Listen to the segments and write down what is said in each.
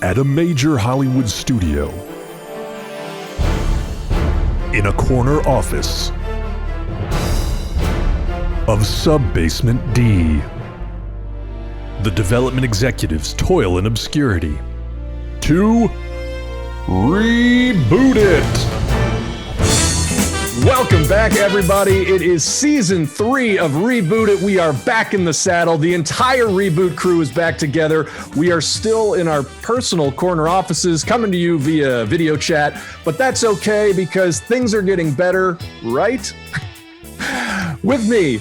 At a major Hollywood studio, in a corner office of Sub-Basement D, the development executives toil in obscurity to reboot it. Welcome back, everybody. It is season 3 of Reboot It. We are back in the saddle. The entire Reboot crew is back together. We are still in our personal corner offices, coming to you via video chat, but that's okay because things are getting better, right? With me,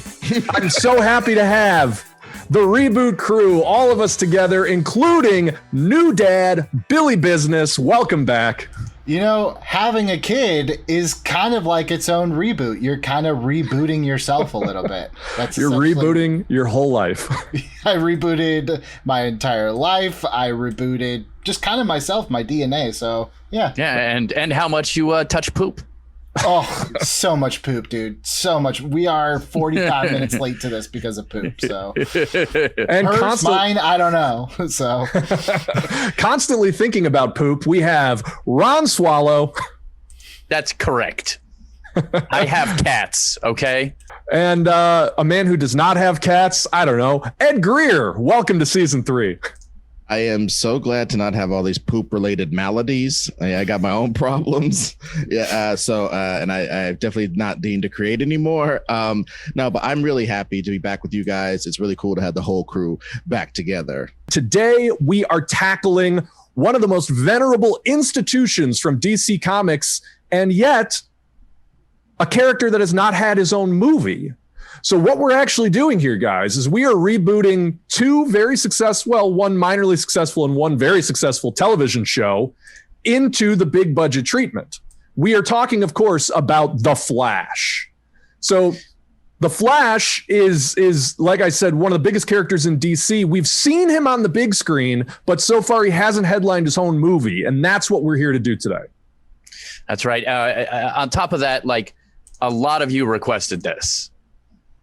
I'm so happy to have the Reboot crew, all of us together, including new dad, Billy Business. Welcome back. You know, having a kid is kind of like its own reboot. You're kind of rebooting yourself a little bit. You're rebooting your whole life. I rebooted my entire life. I rebooted just kind of myself, my DNA. So, yeah. Yeah, and how much you touch poop. Oh, so much poop, dude. So much. We are 45 minutes late to this because of poop. So, and mine, I don't know. So, constantly thinking about poop, we have Ron Swallow. That's correct. I have cats, okay? And a man who does not have cats, I don't know, Ed Greer. Welcome to season 3. I am so glad to not have all these poop-related maladies. I got my own problems. Yeah, and I definitely not deemed to create anymore. No, but I'm really happy to be back with you guys. It's really cool to have the whole crew back together. Today, we are tackling one of the most venerable institutions from DC Comics, and yet a character that has not had his own movie. So what we're actually doing here, guys, is we are rebooting 2 very successful, well, one minorly successful and one very successful television show into the big budget treatment. We are talking, of course, about The Flash. So The Flash is, like I said, one of the biggest characters in DC. We've seen him on the big screen, but so far he hasn't headlined his own movie. And that's what we're here to do today. That's right. On top of that, like, a lot of you requested this.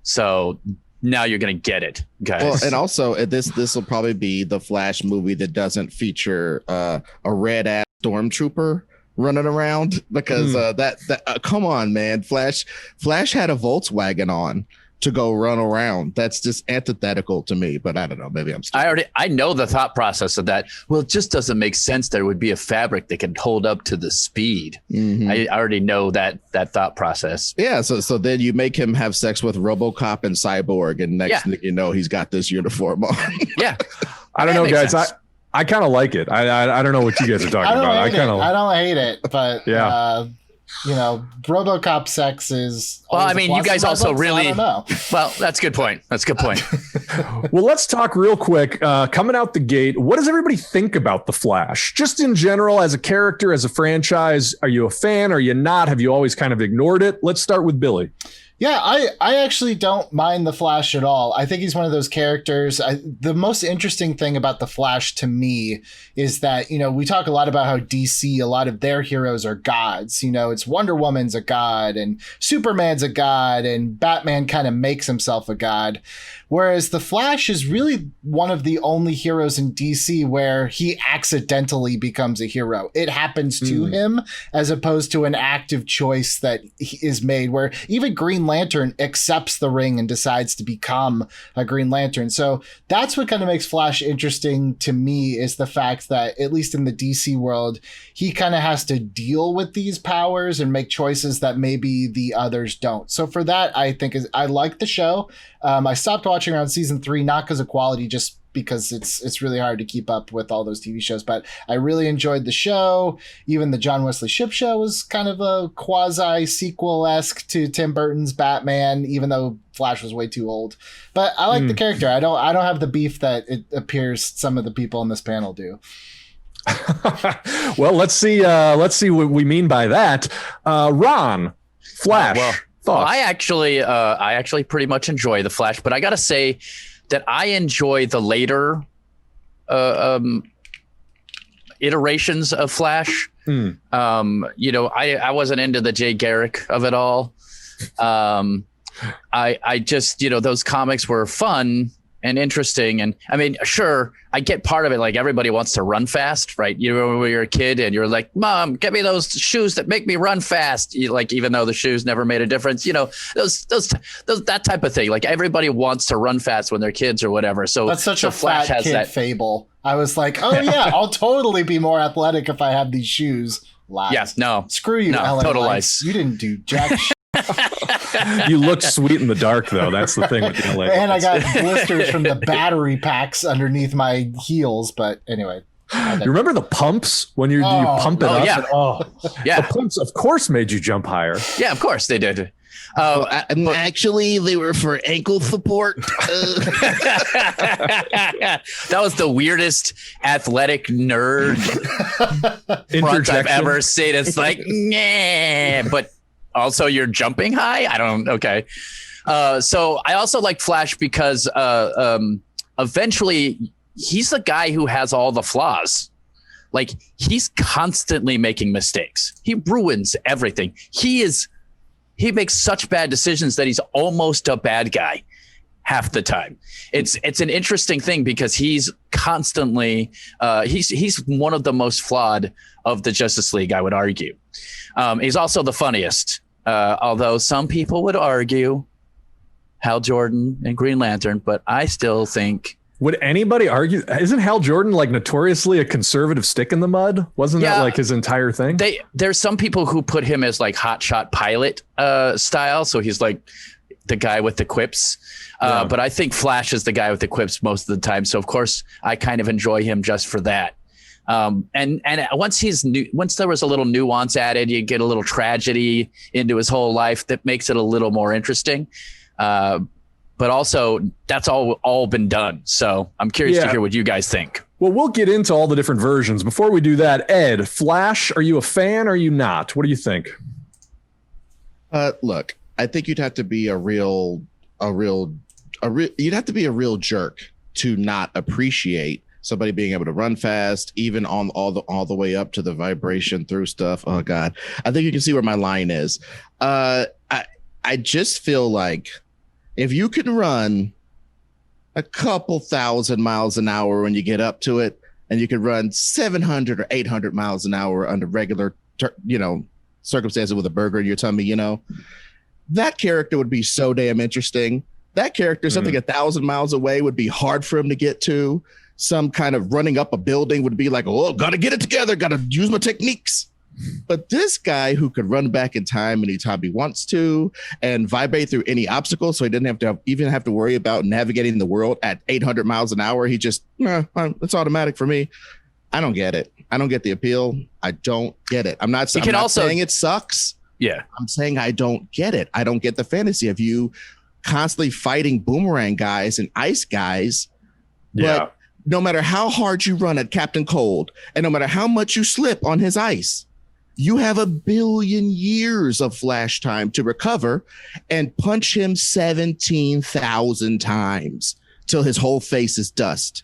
So now you're going to get it, guys. Well, and also this will probably be the Flash movie that doesn't feature a red ass stormtrooper running around because come on, man. Flash had a Volkswagen on to go run around. That's just antithetical to me, but I don't know. Maybe I'm stupid. I know the thought process of that. Well, it just doesn't make sense. There would be a fabric that can hold up to the speed. Mm-hmm. I already know that thought process. Yeah. So then you make him have sex with RoboCop and Cyborg, and next thing you know, he's got this uniform on. Yeah. I don't know, guys. I kind of like it. I don't know what you guys are talking about. I don't hate it, but yeah. You know, RoboCop sex is. Well, I mean, you guys also really. Well, that's a good point. Well, let's talk real quick. Coming out the gate, what does everybody think about The Flash? Just in general, as a character, as a franchise, are you a fan? Are you not? Have you always kind of ignored it? Let's start with Billy. Yeah, I actually don't mind the Flash at all. I think he's one of those characters. The most interesting thing about the Flash to me is that, you know, we talk a lot about how DC, a lot of their heroes are gods. You know, it's Wonder Woman's a god and Superman's a god and Batman kind of makes himself a god. Whereas the Flash is really one of the only heroes in DC where he accidentally becomes a hero. It happens to him as opposed to an active choice that is made, where even Green Lantern accepts the ring and decides to become a Green Lantern. So that's what kind of makes Flash interesting to me, is the fact that, at least in the DC world, he kind of has to deal with these powers and make choices that maybe the others don't. So for that, I think I like the show. I stopped watching around season 3, not because of quality, just because it's really hard to keep up with all those TV shows. But I really enjoyed the show. Even the John Wesley Shipp show was kind of a quasi sequel-esque to Tim Burton's Batman, even though Flash was way too old. But I like the character. I don't have the beef that it appears some of the people in this panel do. Well, let's see what we mean by that. Ron, Flash. Well, I actually pretty much enjoy the Flash, but I gotta say that I enjoy the later iterations of Flash. You know, I wasn't into the Jay Garrick of it all. I just, you know, those comics were fun and interesting. And I mean, sure, I get part of it. Like everybody wants to run fast, right? You remember when you're a kid and you're like, Mom, get me those shoes that make me run fast. You, like, even though the shoes never made a difference, you know, those that type of thing. Like everybody wants to run fast when they're kids or whatever. So that's such a Flash fat has kid that fable. I was like, oh yeah, I'll totally be more athletic if I have these shoes. Lies. Yeah, no. Screw you, No, Ellen total Lights. lies. You didn't do jack shit. You look sweet in the dark, though. That's the thing with the LA. And I got blisters from the battery packs underneath my heels. But anyway. You remember the pumps when you pump it up? Yeah. And, oh, Yeah. The pumps, of course, made you jump higher. Yeah, of course they did. Actually, they were for ankle support. That was the weirdest athletic nerd front I've ever seen. It's like, nah, but also you're jumping high. I don't. Okay. So I also like Flash because eventually he's the guy who has all the flaws. Like he's constantly making mistakes. He ruins everything. He makes such bad decisions that he's almost a bad guy half the time. It's an interesting thing because he's constantly he's one of the most flawed of the Justice League, I would argue. He's also the funniest, although some people would argue Hal Jordan and Green Lantern, but I still think. Would anybody argue? Isn't Hal Jordan like notoriously a conservative stick in the mud? Wasn't that like his entire thing? There's some people who put him as like hotshot pilot style. So he's like the guy with the quips. But I think Flash is the guy with the quips most of the time. So of course I kind of enjoy him just for that. And once there was a little nuance added, you get a little tragedy into his whole life that makes it a little more interesting. But also, that's all been done. So I'm curious to hear what you guys think. Well, we'll get into all the different versions. Before we do that, Ed, Flash, are you a fan or are you not? What do you think? Look, I think you'd have to be you'd have to be a real jerk to not appreciate somebody being able to run fast, even on all the way up to the vibration through stuff. Oh God, I think you can see where my line is. I just feel like, if you can run a couple thousand miles an hour when you get up to it, and you can run 700 or 800 miles an hour under regular, circumstances with a burger in your tummy, that character would be so damn interesting. That character, something 1,000 miles away, would be hard for him to get to. Some kind of running up a building would be like, oh, gotta get it together, gotta use my techniques. But this guy who could run back in time anytime he wants to and vibrate through any obstacle, so he didn't have to worry about navigating the world at 800 miles an hour. He just, it's automatic for me. I don't get it. I don't get the appeal. I don't get it. I'm not saying it sucks. Yeah. I'm saying I don't get it. I don't get the fantasy of you constantly fighting boomerang guys and ice guys. Yeah. But no matter how hard you run at Captain Cold and no matter how much you slip on his ice, you have 1 billion years of Flash time to recover and punch him 17,000 times till his whole face is dust.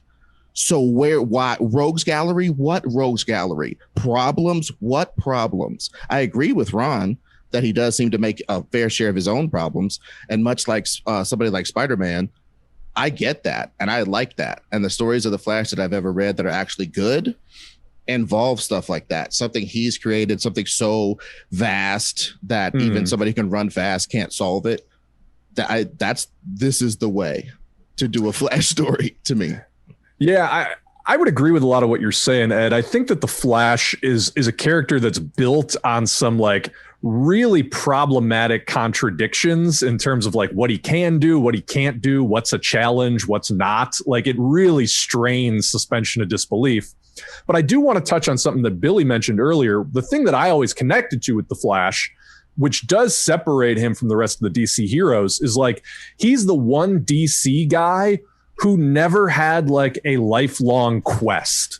So why Rogues Gallery? What Rogues Gallery? Problems? What problems? I agree with Ron that he does seem to make a fair share of his own problems. And much like somebody like Spider-Man, I get that. And I like that. And the stories of the Flash that I've ever read that are actually good involve stuff like that. Something he's created, something so vast that even somebody who can run fast can't solve it. This is the way to do a Flash story to me. Yeah, I would agree with a lot of what you're saying, Ed. I think that the Flash is a character that's built on some like really problematic contradictions in terms of like what he can do, what he can't do, what's a challenge, what's not. Like it really strains suspension of disbelief. But I do want to touch on something that Billy mentioned earlier. The thing that I always connected to with the Flash, which does separate him from the rest of the DC heroes, is like he's the one DC guy who never had like a lifelong quest.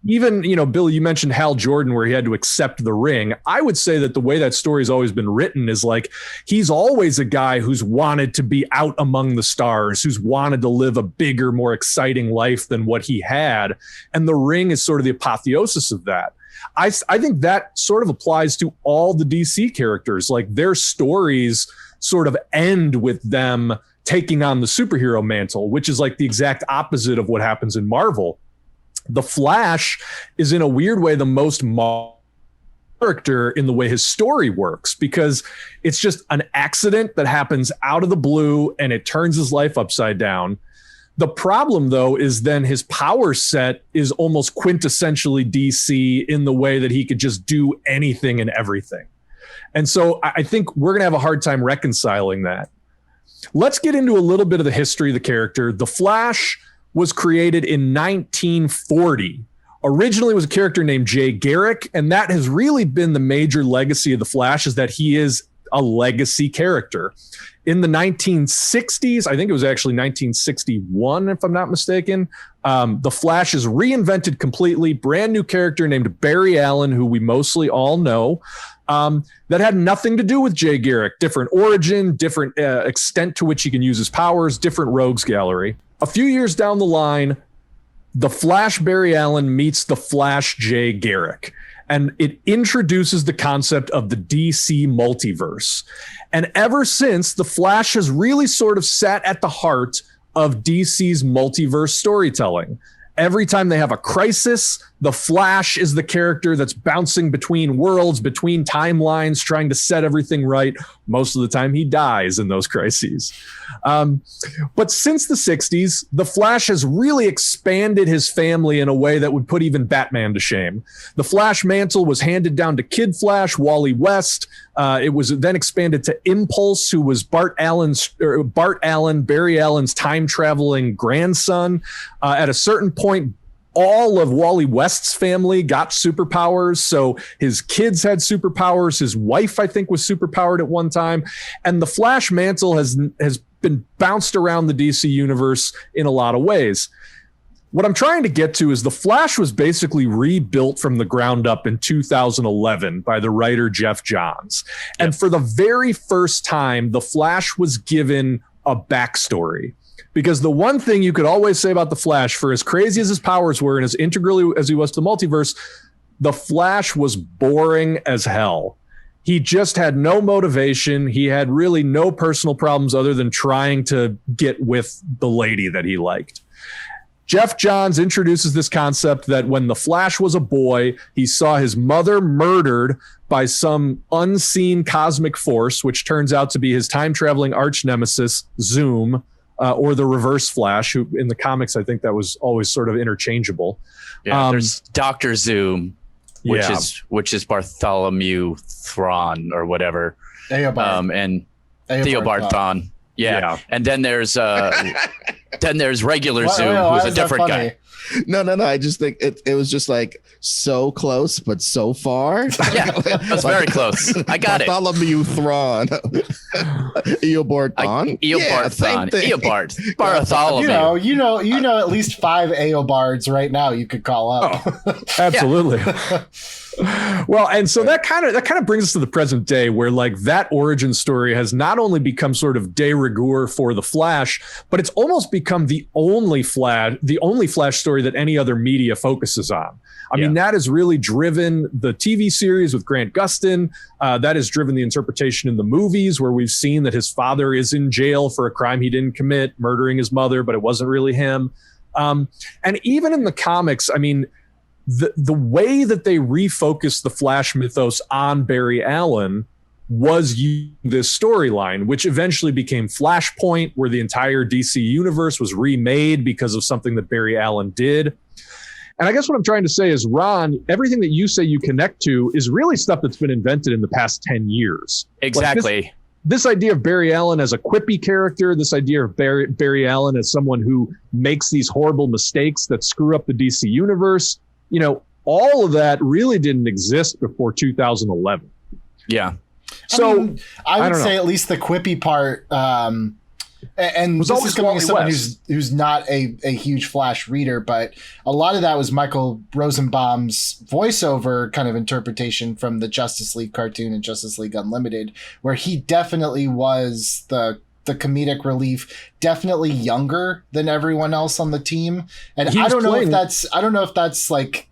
Even, Billy, you mentioned Hal Jordan where he had to accept the ring. I would say that the way that story's always been written is like he's always a guy who's wanted to be out among the stars, who's wanted to live a bigger, more exciting life than what he had. And the ring is sort of the apotheosis of that. I think that sort of applies to all the DC characters. Like their stories sort of end with them taking on the superhero mantle, which is like the exact opposite of what happens in Marvel. The Flash is in a weird way the most character in the way his story works, because it's just an accident that happens out of the blue and it turns his life upside down. The problem, though, is then his power set is almost quintessentially DC in the way that he could just do anything and everything. And so I think we're going to have a hard time reconciling that. Let's get into a little bit of the history of the character. The Flash was created in 1940. Originally was a character named Jay Garrick, and that has really been the major legacy of the Flash, is that he is a legacy character. In the 1960s, I think it was actually 1961, if I'm not mistaken, the Flash is reinvented completely, brand new character named Barry Allen, who we mostly all know, that had nothing to do with Jay Garrick. Different origin, different extent to which he can use his powers, different rogues gallery. A few years down the line, the Flash Barry Allen meets the Flash Jay Garrick, and it introduces the concept of the DC Multiverse. And ever since, the Flash has really sort of sat at the heart of DC's multiverse storytelling. Every time they have a crisis, the Flash is the character that's bouncing between worlds, between timelines, trying to set everything right. Most of the time he dies in those crises. But since the 60s, the Flash has really expanded his family in a way that would put even Batman to shame. The Flash mantle was handed down to Kid Flash, Wally West. It was then expanded to Impulse, who was Bart Allen, Barry Allen's time-traveling grandson. At a certain point, all of Wally West's family got superpowers. So his kids had superpowers. His wife, I think, was superpowered at one time. And the Flash mantle has been bounced around the DC universe in a lot of ways. What I'm trying to get to is the Flash was basically rebuilt from the ground up in 2011 by the writer Jeff Johns. Yep. And for the very first time, the Flash was given a backstory. Because the one thing you could always say about the Flash, for as crazy as his powers were and as integral as he was to the multiverse, the Flash was boring as hell. He just had no motivation. He had really no personal problems other than trying to get with the lady that he liked. Jeff Johns introduces this concept that when the Flash was a boy, he saw his mother murdered by some unseen cosmic force, which turns out to be his time-traveling arch nemesis, Zoom, or the Reverse Flash, who in the comics, I think that was always sort of interchangeable. Yeah, there's Dr. Zoom, which is Bartholomew Thrawn or whatever. And Theobald Thrawn. Yeah. And then there's regular Zoom, who's a different guy. No. I just think it was just like so close, but so far. Yeah, that's very close. I got it. Bartholomew Thrawn. Eobard Thrawn. Eobard Thrawn. Eobard. Bartholomew. You know at least 5 Eobards right now you could call up. Oh, absolutely. Well, and so that kind of brings us to the present day, where like that origin story has not only become sort of de rigueur for the Flash, but it's almost become the only Flash story that any other media focuses on. I mean, that has really driven the TV series with Grant Gustin. That has driven the interpretation in the movies, where we've seen that his father is in jail for a crime he didn't commit, murdering his mother, but it wasn't really him. And even in the comics, I mean, the way that they refocused the Flash mythos on Barry Allen was this storyline, which eventually became Flashpoint, where the entire DC universe was remade because of something that Barry Allen did. And I guess what I'm trying to say is, Ron, everything that you say you connect to is really stuff that's been invented in the past 10 years. Exactly. Like this idea of Barry Allen as a quippy character, this idea of Barry Allen as someone who makes these horrible mistakes that screw up the DC universe, you know, all of that really didn't exist before 2011. Yeah. So I would say at least the quippy part, and this is coming as someone who's not a huge Flash reader, but a lot of that was Michael Rosenbaum's voiceover kind of interpretation from the Justice League cartoon and Justice League Unlimited, where he definitely was the comedic relief, definitely younger than everyone else on the team. And I don't know if that's like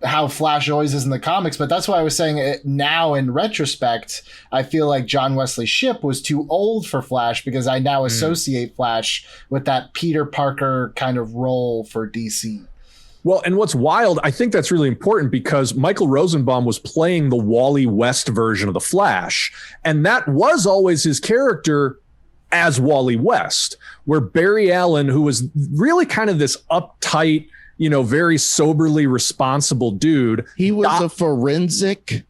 how Flash always is in the comics, but that's why I was saying it now in retrospect, I feel like John Wesley Shipp was too old for Flash because I now associate Flash with that Peter Parker kind of role for DC. Well, and what's wild, I think that's really important because Michael Rosenbaum was playing the Wally West version of the Flash, and that was always his character as Wally West, where Barry Allen, who was really kind of this uptight, very soberly responsible dude. He was a forensic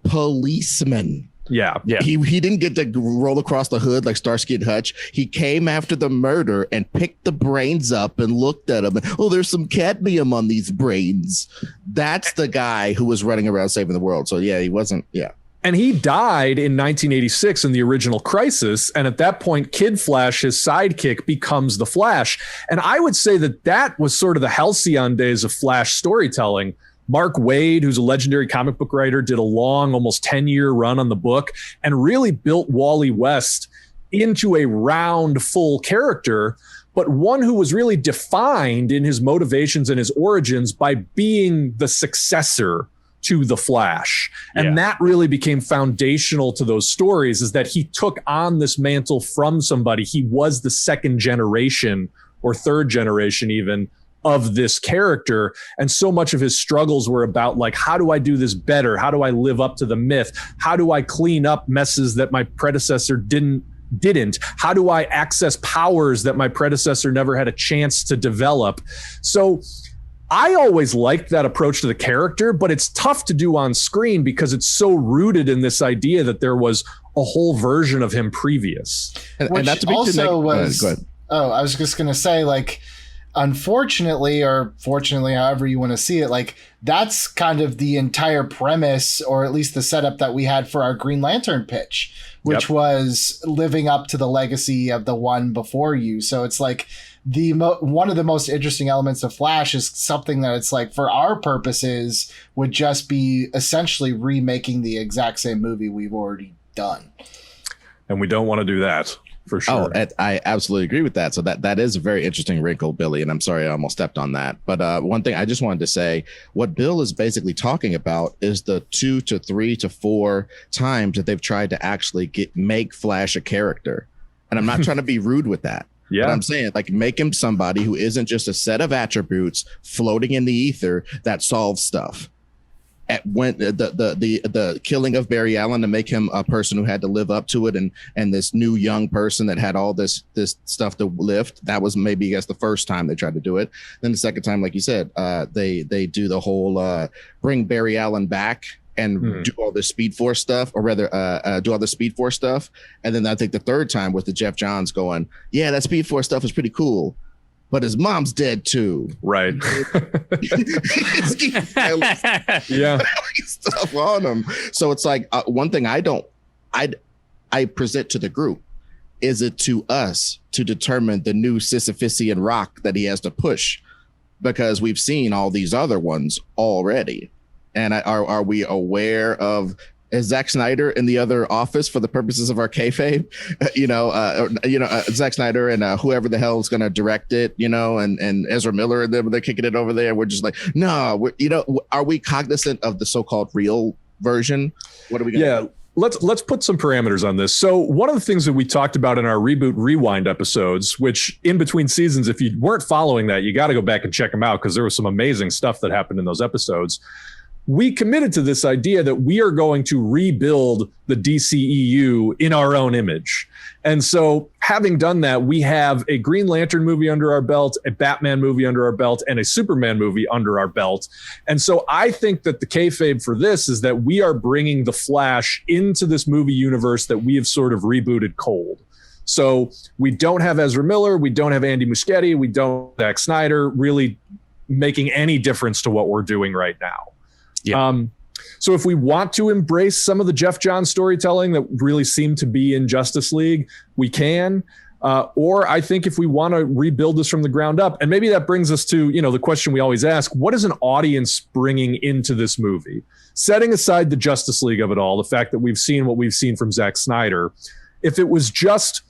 policeman. Yeah. He didn't get to roll across the hood like Starsky and Hutch. He came after the murder and picked the brains up and looked at them. And, there's some cadmium on these brains. That's the guy who was running around saving the world. So yeah, he wasn't. Yeah. And he died in 1986 in the original Crisis. And at that point, Kid Flash, his sidekick, becomes the Flash. And I would say that was sort of the halcyon days of Flash storytelling. Mark Waid, who's a legendary comic book writer, did a long, almost 10-year run on the book and really built Wally West into a round, full character, but one who was really defined in his motivations and his origins by being the successor to the Flash. And that really became foundational to those stories, is that he took on this mantle from somebody. He was the second generation or third generation even of this character. And so much of his struggles were about like, how do I do this better? How do I live up to the myth? How do I clean up messes that my predecessor didn't? How do I access powers that my predecessor never had a chance to develop? So I always liked that approach to the character, but it's tough to do on screen because it's so rooted in this idea that there was a whole version of him previous. And not to be also was, go ahead. I was just going to say, like, unfortunately, or fortunately, however you want to see it, like, that's kind of the entire premise, or at least the setup that we had for our Green Lantern pitch, which was living up to the legacy of the one before you. So it's like, one of the most interesting elements of Flash is something that it's like, for our purposes, would just be essentially remaking the exact same movie we've already done. And we don't want to do that, for sure. I absolutely agree with that. So that is a very interesting wrinkle, Billy, and I'm sorry I almost stepped on that. But one thing I just wanted to say, what Bill is basically talking about is the 2 to 3 to 4 times that they've tried to actually make Flash a character. And I'm not trying to be rude with that. Yeah, but I'm saying, like, make him somebody who isn't just a set of attributes floating in the ether that solves stuff. When the killing of Barry Allen, to make him a person who had to live up to it, and this new young person that had all this stuff to lift. That was maybe, I guess, the first time they tried to do it. Then the second time, like you said, they do the whole bring Barry Allen back and do all the Speed Force stuff, or rather do all the Speed Force stuff. And then I think the third time with the Jeff Johns going, yeah, that Speed Force stuff is pretty cool, but his mom's dead too. Right. Yeah. Stuff on him. So it's like, one thing I present to the group, is it to us to determine the new Sisyphusian rock that he has to push? Because we've seen all these other ones already. And are we aware of, is Zack Snyder in the other office for the purposes of our kayfabe? Zack Snyder and whoever the hell is going to direct it, and Ezra Miller, and they're kicking it over there. We're just like, no, are we cognizant of the so-called real version? What are we going to do? Let's put some parameters on this. So one of the things that we talked about in our Reboot Rewind episodes, which in between seasons, if you weren't following that, you got to go back and check them out, because there was some amazing stuff that happened in those episodes. We committed to this idea that we are going to rebuild the DCEU in our own image. And so having done that, we have a Green Lantern movie under our belt, a Batman movie under our belt, and a Superman movie under our belt. And so I think that the kayfabe for this is that we are bringing the Flash into this movie universe that we have sort of rebooted cold. So we don't have Ezra Miller, we don't have Andy Muschietti, we don't have Zack Snyder really making any difference to what we're doing right now. Yeah. So if we want to embrace some of the Jeff Johns storytelling that really seemed to be in Justice League, we can. Or I think if we want to rebuild this from the ground up, and maybe that brings us to, the question we always ask, what is an audience bringing into this movie? Setting aside the Justice League of it all, the fact that we've seen what we've seen from Zack Snyder, if it was just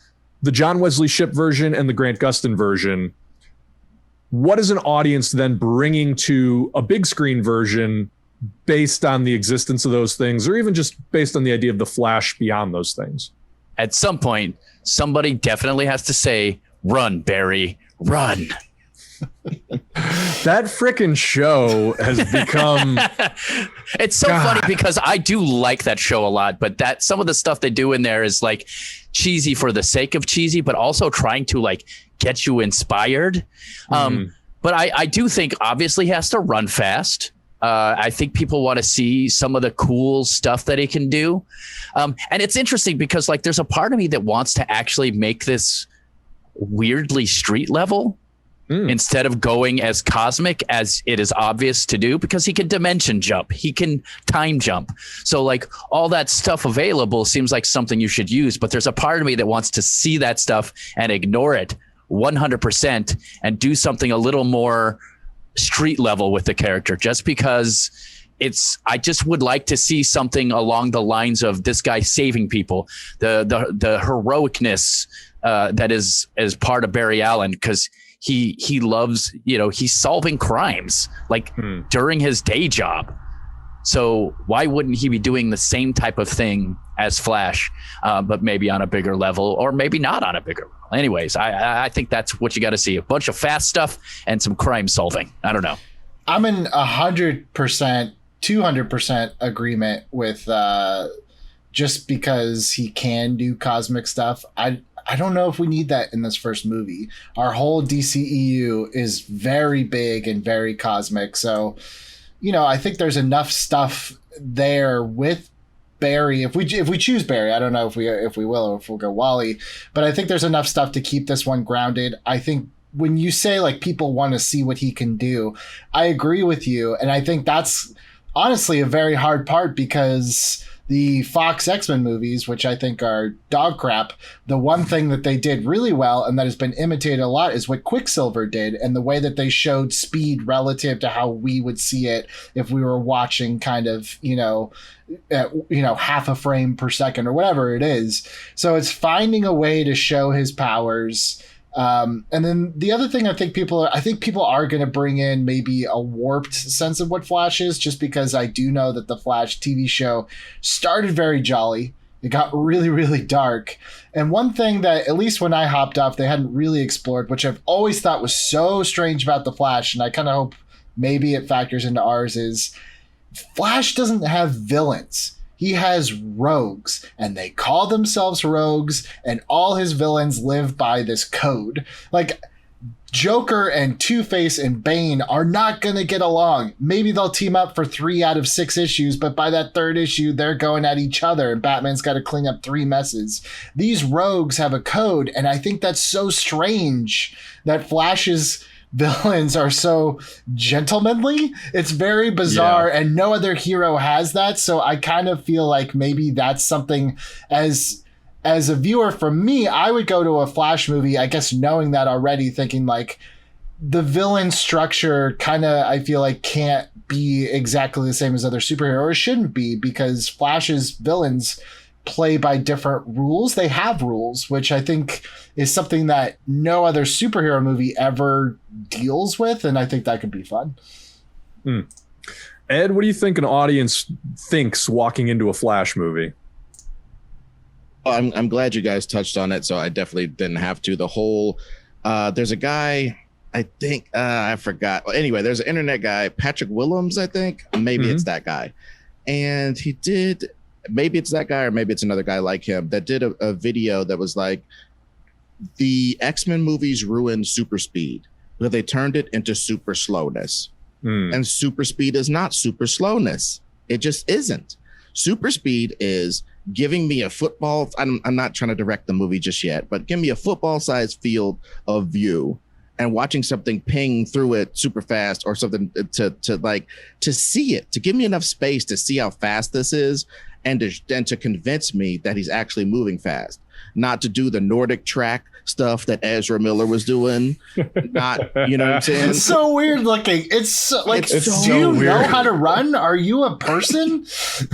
the John Wesley Shipp version and the Grant Gustin version, what is an audience then bringing to a big screen version based on the existence of those things, or even just based on the idea of the Flash beyond those things? At some point, somebody definitely has to say, "Run, Barry, run." That frickin' show has become it's so funny because I do like that show a lot, but that some of the stuff they do in there is like cheesy for the sake of cheesy, but also trying to like get you inspired. But I do think obviously he has to run fast. I think people want to see some of the cool stuff that he can do. And it's interesting because like there's a part of me that wants to actually make this weirdly street level. Instead of going as cosmic as it is obvious to do, because he can dimension jump, he can time jump. So like all that stuff available seems like something you should use. But there's a part of me that wants to see that stuff and ignore it 100% and do something a little more street level with the character, just because I just would like to see something along the lines of this guy saving people, the heroicness that is part of Barry Allen, because he loves, he's solving crimes like during his day job. So why wouldn't he be doing the same type of thing as Flash, but maybe on a bigger level, or maybe not on a bigger level? Anyways, I think that's what you got to see. A bunch of fast stuff and some crime solving. I don't know. I'm in 100%, 200% agreement with just because he can do cosmic stuff. I don't know if we need that in this first movie. Our whole DCEU is very big and very cosmic. So, I think there's enough stuff there with Barry. If we choose Barry, I don't know if we will or if we'll go Wally, but I think there's enough stuff to keep this one grounded. I think when you say like people want to see what he can do, I agree with you. And I think that's honestly a very hard part, because the Fox X-Men movies, which I think are dog crap, the one thing that they did really well and that has been imitated a lot is what Quicksilver did, and the way that they showed speed relative to how we would see it if we were watching kind of, half a frame per second or whatever it is. So it's finding a way to show his powers. And then the other thing I think people are going to bring in maybe a warped sense of what Flash is, just because I do know that the Flash TV show started very jolly. It got really, really dark. And one thing that, at least when I hopped off, they hadn't really explored, which I've always thought was so strange about the Flash, and I kind of hope maybe it factors into ours, is Flash doesn't have villains. He has rogues, and they call themselves rogues, and all his villains live by this code. Like, Joker and Two-Face and Bane are not going to get along. Maybe they'll team up for 3 out of 6 issues, but by that 3rd issue, they're going at each other, and Batman's got to clean up 3 messes. These rogues have a code, and I think that's so strange that Flash's villains are so gentlemanly. It's very bizarre, and no other hero has that. So I kind of feel like maybe that's something, as a viewer, for me, I would go to a Flash movie, I guess, knowing that already, thinking like the villain structure kind of, I feel like, can't be exactly the same as other superheroes, or shouldn't be, because Flash's villains play by different rules. They have rules, which I think is something that no other superhero movie ever deals with, and I think that could be fun. Ed, what do you think an audience thinks walking into a Flash movie? I'm glad you guys touched on it, so I definitely didn't have to. The whole there's a guy, I think I forgot. Well, anyway, there's an internet guy, Patrick Willems, I think. Maybe it's that guy. And he did, maybe it's that guy or maybe it's another guy like him, that did a video that was like, the X-Men movies ruined super speed, but they turned it into super slowness. And super speed is not super slowness. It just isn't. Super speed is giving me a football. I'm not trying to direct the movie just yet, but give me a football-sized field of view and watching something ping through it super fast, or something to see it, to give me enough space to see how fast this is, and to convince me that he's actually moving fast. not to do the Nordic track stuff that Ezra Miller was doing. Not, you know what I'm saying? It's so weird looking. It's so, like, It's do so you weird. know how to run? Are you a person?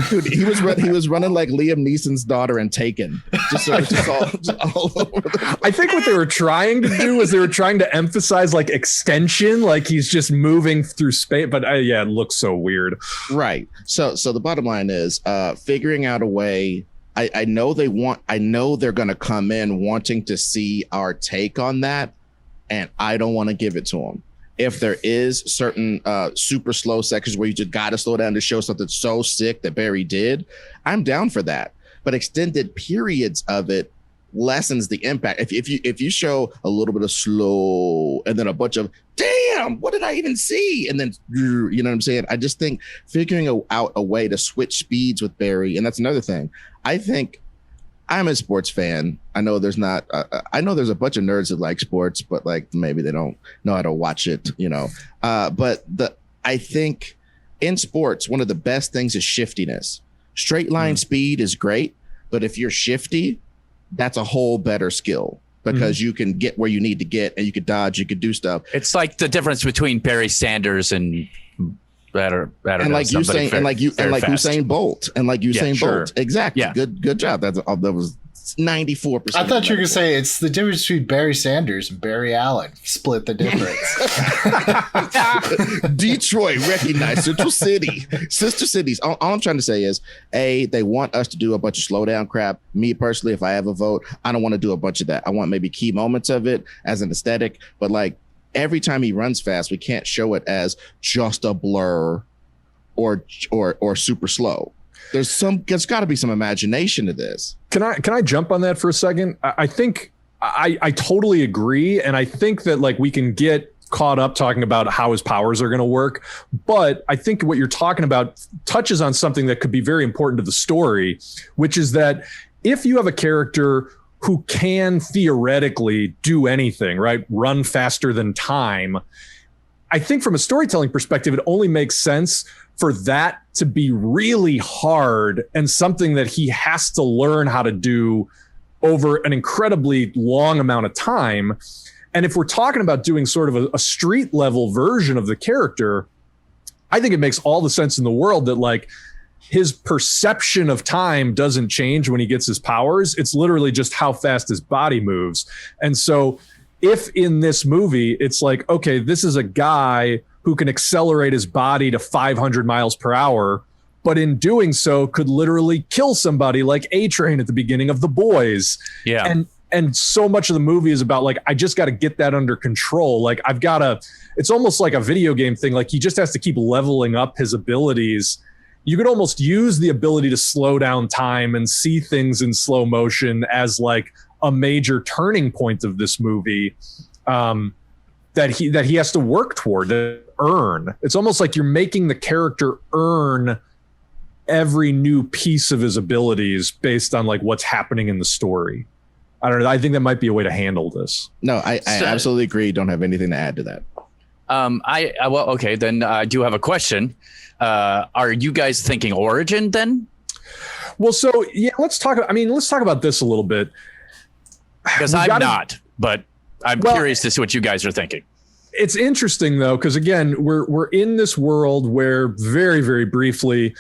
Dude, he was running like Liam Neeson's daughter in Taken. Just all over the I think what they were trying to do was they were trying to emphasize like extension, like he's just moving through space. But yeah, it looks so weird. Right. So the bottom line is figuring out a way. I know they're going to come in wanting to see our take on that, and I don't want to give it to them. If there is certain super slow sections where you just got to slow down to show something so sick that Barry did, I'm down for that. But extended periods of it lessens the impact. If you show a little bit of slow and then a bunch of damn, what did I even see? And then, you know what I'm saying? I just think figuring out a way to switch speeds with Barry, and that's another thing. I think I'm a sports fan. I know there's not. I know there's a bunch of nerds that like sports, but like maybe they don't know how to watch it. You know. I think in sports, one of the best things is shiftiness. Straight line speed is great, but if you're shifty, that's a whole better skill because you can get where you need to get and you could dodge, you could do stuff. It's like the difference between Barry Sanders and Usain Bolt and like Usain Bolt. Exactly. Yeah. Good job. That was 94%. I thought you were going to say it's the difference between Barry Sanders and Barry Allen. Split the difference. Detroit, recognized Central City, sister cities. All I'm trying to say is, they want us to do a bunch of slow down crap. Me personally, if I have a vote, I don't want to do a bunch of that. I want maybe key moments of it as an aesthetic, but like every time he runs fast, we can't show it as just a blur or super slow. There's got to be some imagination to this. Can I jump on that for a second? I think I totally agree. And I think that like we can get caught up talking about how his powers are going to work. But I think what you're talking about touches on something that could be very important to the story, which is that if you have a character who can theoretically do anything, right? Run faster than time. I think from a storytelling perspective, it only makes sense for that to be really hard and something that he has to learn how to do over an incredibly long amount of time. And if we're talking about doing sort of a street level version of the character, I think it makes all the sense in the world that like his perception of time doesn't change when he gets his powers. It's literally just how fast his body moves. And so if in this movie, it's like, okay, this is a guy who can accelerate his body to 500 miles per hour, but in doing so could literally kill somebody like A-Train at the beginning of The Boys. Yeah. And so much of the movie is about like, I just got to get that under control. Like it's almost like a video game thing. Like he just has to keep leveling up his abilities. You could almost use the ability to slow down time and see things in slow motion as like a major turning point of this movie that he has to work toward, to earn. It's almost like you're making the character earn every new piece of his abilities based on like what's happening in the story. I don't know. I think that might be a way to handle this. No, I absolutely agree. Don't have anything to add to that. Well, okay, then I do have a question. Are you guys thinking origin then? Well, so yeah, let's talk about this a little bit. Because I'm not, but I'm curious to see what you guys are thinking. It's interesting though, because again, we're in this world where very, very briefly,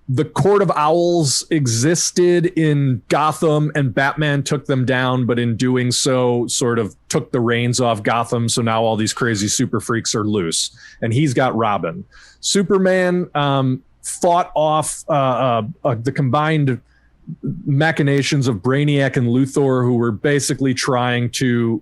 the Court of Owls existed in Gotham and Batman took them down, but in doing so sort of took the reins off Gotham. So now all these crazy super freaks are loose and he's got Robin. Superman fought off the combined machinations of Brainiac and Luthor, who were basically trying to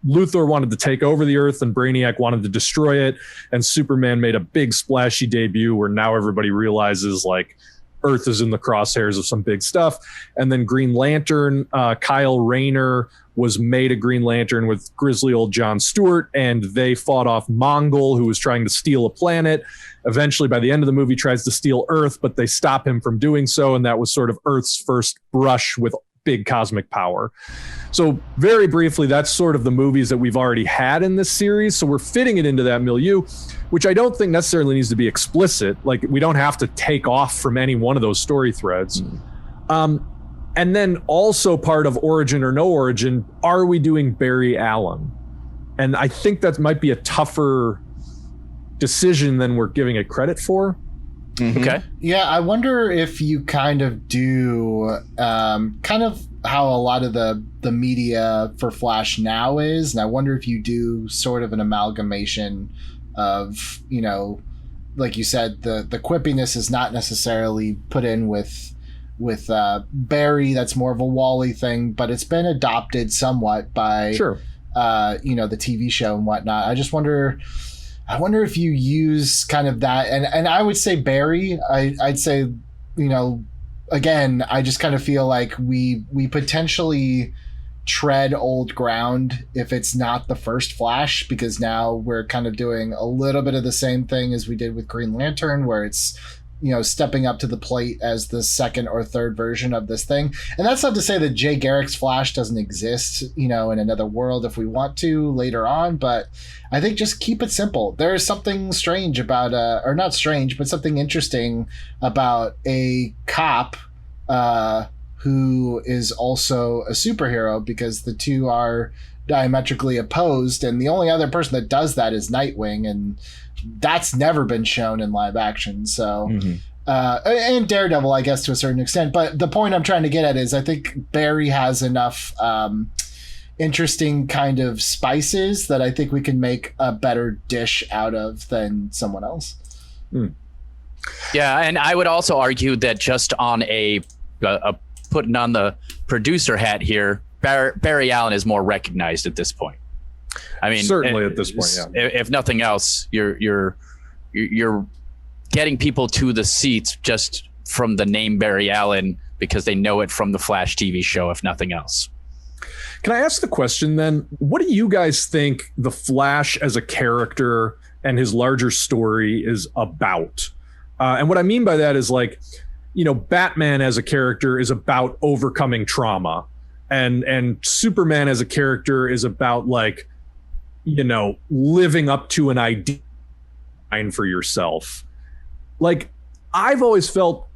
Luthor wanted to take over the Earth and Brainiac wanted to destroy it. And Superman made a big splashy debut where now everybody realizes like Earth is in the crosshairs of some big stuff. And then Green Lantern, Kyle Rayner was made a Green Lantern with grizzly old John Stewart, and they fought off Mongol, who was trying to steal a planet. Eventually, by the end of the movie, tries to steal Earth, but they stop him from doing so. And that was sort of Earth's first brush with big cosmic power. So very briefly, that's sort of the movies that we've already had in this series. So we're fitting it into that milieu, which I don't think necessarily needs to be explicit. Like we don't have to take off from any one of those story threads. And then also part of origin or no origin, are we doing Barry Allen? And I think that might be a tougher decision than we're giving it credit for. Mm-hmm. Okay. Yeah, I wonder if you kind of do kind of how a lot of the media for Flash now is. And I wonder if you do sort of an amalgamation of, you know, like you said, the quippiness is not necessarily put in with Barry. That's more of a Wally thing, but it's been adopted somewhat by, Sure. You know, the TV show and whatnot. I wonder if you use kind of that, and I would say Barry. I'd say, you know, again, I just kind of feel like we potentially tread old ground if it's not the first Flash, because now we're kind of doing a little bit of the same thing as we did with Green Lantern, where it's, you know, stepping up to the plate as the second or third version of this thing. And that's not to say that Jay Garrick's Flash doesn't exist, you know, in another world if we want to later on, but I think just keep it simple. There is something strange about, or not strange, but something interesting about a cop who is also a superhero, because the two are diametrically opposed, and the only other person that does that is Nightwing, and that's never been shown in live action. So, and Daredevil, I guess, to a certain extent. But the point I'm trying to get at is I think Barry has enough interesting kind of spices that I think we can make a better dish out of than someone else. Yeah, and I would also argue that just on a putting on the producer hat here, Barry Allen is more recognized at this point. I mean, certainly at this point, yeah. If nothing else, you're getting people to the seats just from the name Barry Allen because they know it from the Flash TV show, if nothing else. Can I ask the question then? What do you guys think the Flash as a character and his larger story is about? And what I mean by that is, like, you know, Batman as a character is about overcoming trauma, and Superman as a character is about, like, you know, living up to an ideal for yourself. Like, I've always felt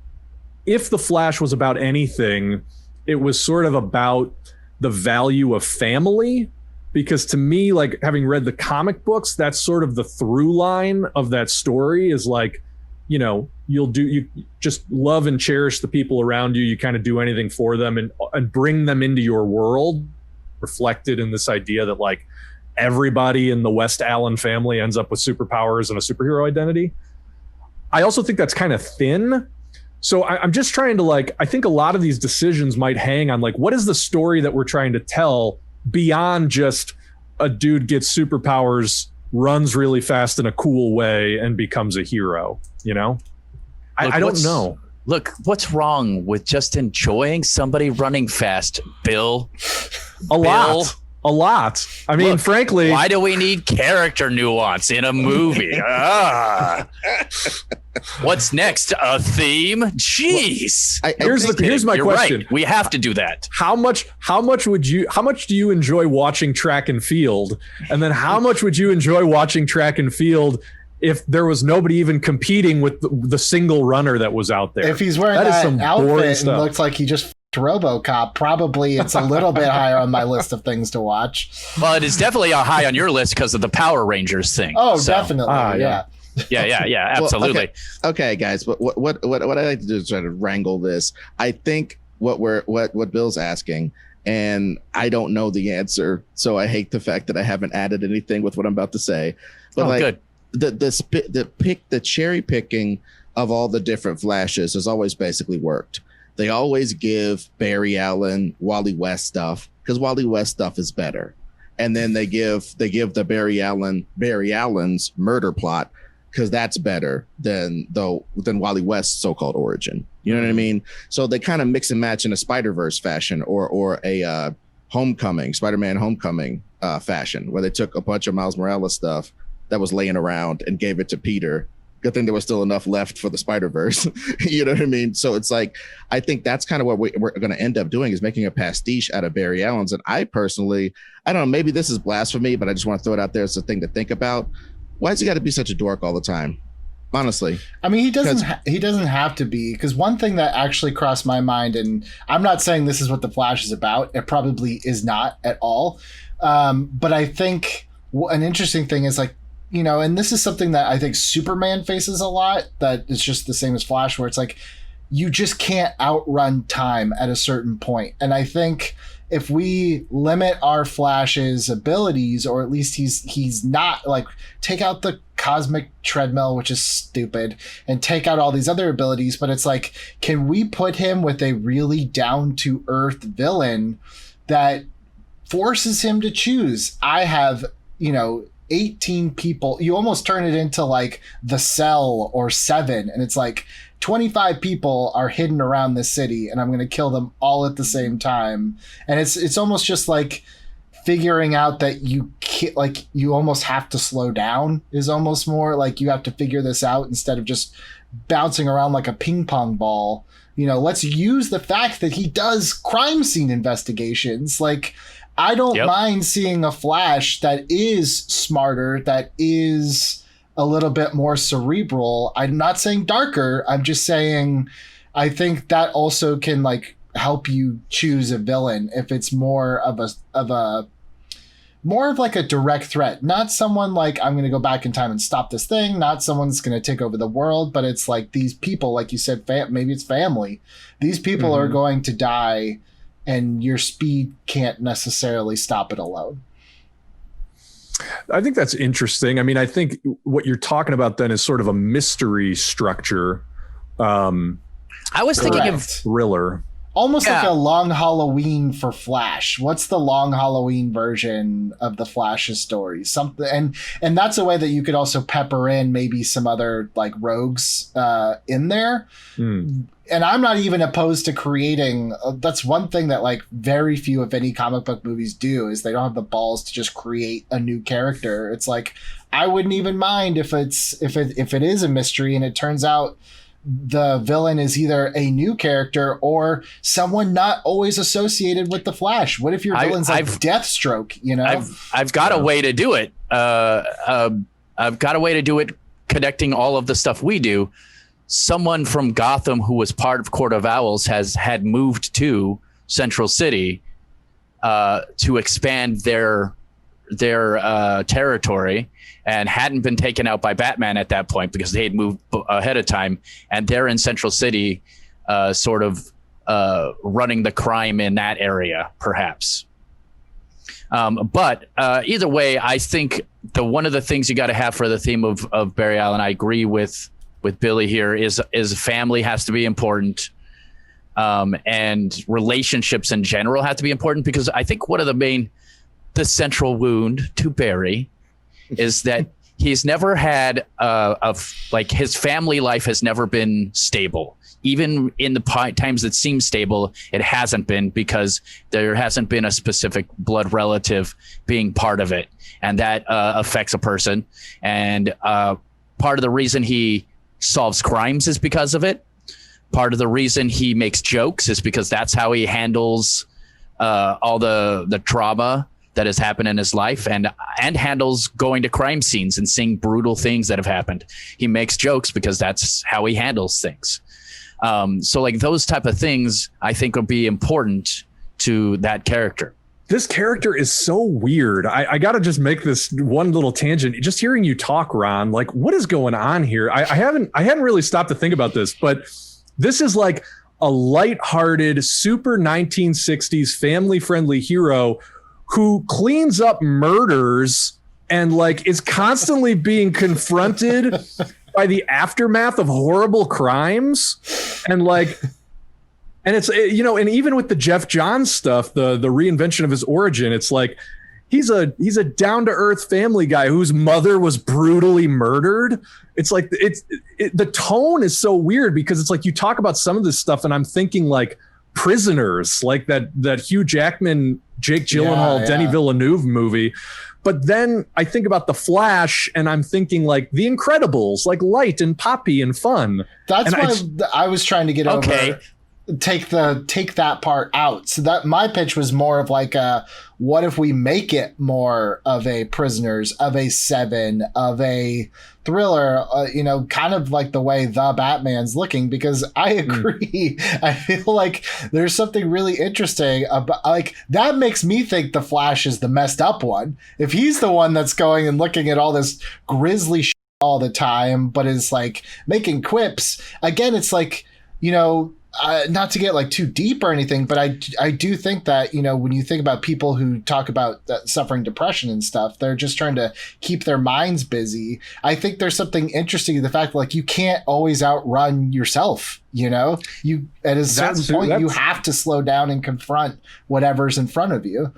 if the Flash was about anything, it was sort of about the value of family, because to me, like, having read the comic books, that's sort of the through line of that story is, like, you know, you just love and cherish the people around you. You kind of do anything for them and bring them into your world, reflected in this idea that, like, everybody in the West Allen family ends up with superpowers and a superhero identity. I also think that's kind of thin. So I'm just trying to, like, I think a lot of these decisions might hang on, like, what is the story that we're trying to tell beyond just a dude gets superpowers, runs really fast in a cool way, and becomes a hero, you know? I don't know. Look, what's wrong with just enjoying somebody running fast, Bill? A lot. I mean, look, frankly, why do we need character nuance in a movie? What's next? A theme? Jeez. Here's my question. Right. We have to do that. How much do you enjoy watching track and field? And then how much would you enjoy watching track and field if there was nobody even competing with the single runner that was out there? If he's wearing that outfit and looks like he just RoboCop, probably it's a little bit higher on my list of things to watch. Well, it is definitely high on your list because of the Power Rangers thing. Oh, so. Definitely. Yeah, absolutely. Well, okay, guys. What I like to do is try to wrangle this. I think what Bill's asking, and I don't know the answer, so I hate the fact that I haven't added anything with what I'm about to say. But good. The cherry picking of all the different Flashes has always basically worked. They always give Barry Allen, Wally West stuff because Wally West stuff is better, and then they give the Barry Allen's murder plot because that's better than Wally West's so-called origin. You know what I mean? So they kind of mix and match in a Spider-Verse fashion or a Spider-Man Homecoming fashion, where they took a bunch of Miles Morales stuff that was laying around and gave it to Peter. Good thing there was still enough left for the Spider-Verse. You know what I mean? So it's like, I think that's kind of what we're going to end up doing, is making a pastiche out of Barry Allen's. And I personally, I don't know, maybe this is blasphemy, but I just want to throw it out there as a thing to think about. Why has he got to be such a dork all the time? honestly. I mean, he doesn't have to be, because one thing that actually crossed my mind, and I'm not saying this is what the Flash is about. It probably is not at all. But I think an interesting thing is, like, you know, and this is something that I think Superman faces a lot, that it's just the same as Flash, where it's like, you just can't outrun time at a certain point. And I think if we limit our Flash's abilities, or at least he's not, like, take out the cosmic treadmill, which is stupid, and take out all these other abilities, but it's like, can we put him with a really down to earth villain that forces him to choose? I have, 18 people. You almost turn it into like The Cell or Seven, and it's like 25 people are hidden around this city, and I'm going to kill them all at the same time. And it's almost just like figuring out that you can't, like, you almost have to slow down, is almost more like you have to figure this out instead of just bouncing around like a ping pong ball. Let's use the fact that he does crime scene investigations. Like, I don't mind seeing a Flash that is smarter, that is a little bit more cerebral. I'm not saying darker. I'm just saying I think that also can, like, help you choose a villain if it's more of like a direct threat. Not someone like, I'm going to go back in time and stop this thing. Not someone's going to take over the world, but it's like these people, like you said, maybe it's family. These people are going to die, and your speed can't necessarily stop it alone. I think that's interesting. I mean, I think what you're talking about then is sort of a mystery structure. I was thinking of thriller. Almost like a Long Halloween for Flash. What's the Long Halloween version of the Flash's story? Something, and that's a way that you could also pepper in maybe some other, like, rogues in there. And I'm not even opposed to creating. That's one thing that, like, very few, if any, comic book movies do, is they don't have the balls to just create a new character. It's like, I wouldn't even mind if it is a mystery and it turns out the villain is either a new character or someone not always associated with the Flash. What if your villain's like Deathstroke? I've got a way to do it. I've got a way to do it, connecting all of the stuff we do. Someone from Gotham who was part of Court of Owls had moved to Central City to expand their territory, and hadn't been taken out by Batman at that point because they had moved ahead of time, and they're in Central City, sort of running the crime in that area, perhaps. But either way, I think one of the things you got to have for the theme of Barry Allen, I agree with Billy here, is family has to be important, and relationships in general have to be important, because I think one of the central wound to Barry is that he's never had his family life has never been stable. Even in the times that seem stable, it hasn't been, because there hasn't been a specific blood relative being part of it. And that affects a person. And part of the reason he solves crimes is because of it. Part of the reason he makes jokes is because that's how he handles all the trauma that has happened in his life, and handles going to crime scenes and seeing brutal things that have happened. He makes jokes because that's how he handles things. So, like, those type of things I think will be important to that character. This character is so weird. I got to just make this one little tangent. Just hearing you talk, Ron, like, what is going on here? I hadn't really stopped to think about this, but this is like a lighthearted, super 1960s family-friendly hero who cleans up murders and, like, is constantly being confronted by the aftermath of horrible crimes. And, like, and it's, and even with the Jeff Johns stuff, the reinvention of his origin, it's like, he's a down to earth family guy whose mother was brutally murdered. It's like, the tone is so weird, because it's like, you talk about some of this stuff and I'm thinking, like, Prisoners, like that Hugh Jackman, Jake Gyllenhaal, Denis Villeneuve movie. But then I think about The Flash and I'm thinking, like, The Incredibles, like light and poppy and fun. That's why I was trying to get over. take that part out. So that my pitch was more of like what if we make it more of a Prisoners, of a Seven, of a thriller, kind of like the way the Batman's looking, because I agree. I feel like there's something really interesting about, like, that makes me think the Flash is the messed up one. If he's the one that's going and looking at all this grisly shit all the time, but is like making quips, again, it's like, not to get like too deep or anything, but I do think that, when you think about people who talk about suffering depression and stuff, they're just trying to keep their minds busy. I think there's something interesting in the fact that, like, you can't always outrun yourself. You at a certain point, you have to slow down and confront whatever's in front of you.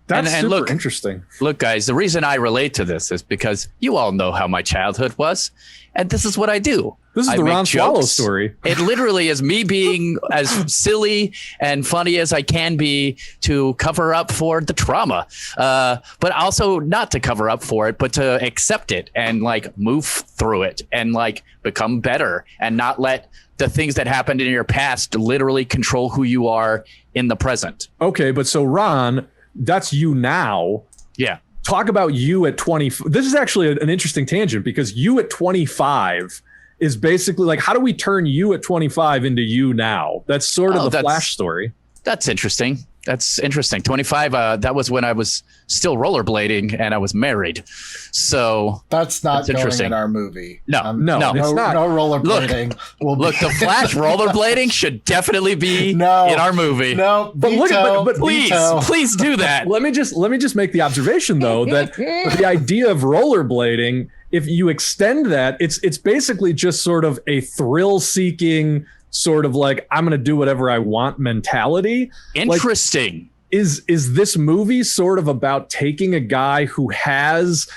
That's and super look, interesting. Look, guys, the reason I relate to this is because you all know how my childhood was, and this is what I do. This is the Ron Swallow story. It literally is me being as silly and funny as I can be to cover up for the trauma, but also not to cover up for it, but to accept it and like move through it and like become better and not let the things that happened in your past literally control who you are in the present. Okay, but so Ron, that's you now. Yeah. Talk about you at 20. This is actually an interesting tangent, because you at 25 is basically like, how do we turn you at 25 into you now? That's sort of the Flash story. That's interesting. 25. That was when I was still rollerblading and I was married. So that's not going interesting in our movie. No, it's not. No rollerblading. Look, the Flash rollerblading should definitely be in our movie. No, but please do that. Let me just make the observation though that the idea of rollerblading, if you extend that, it's basically just sort of a thrill-seeking, sort of like, I'm going to do whatever I want mentality. Interesting. Like, is this movie sort of about taking a guy who has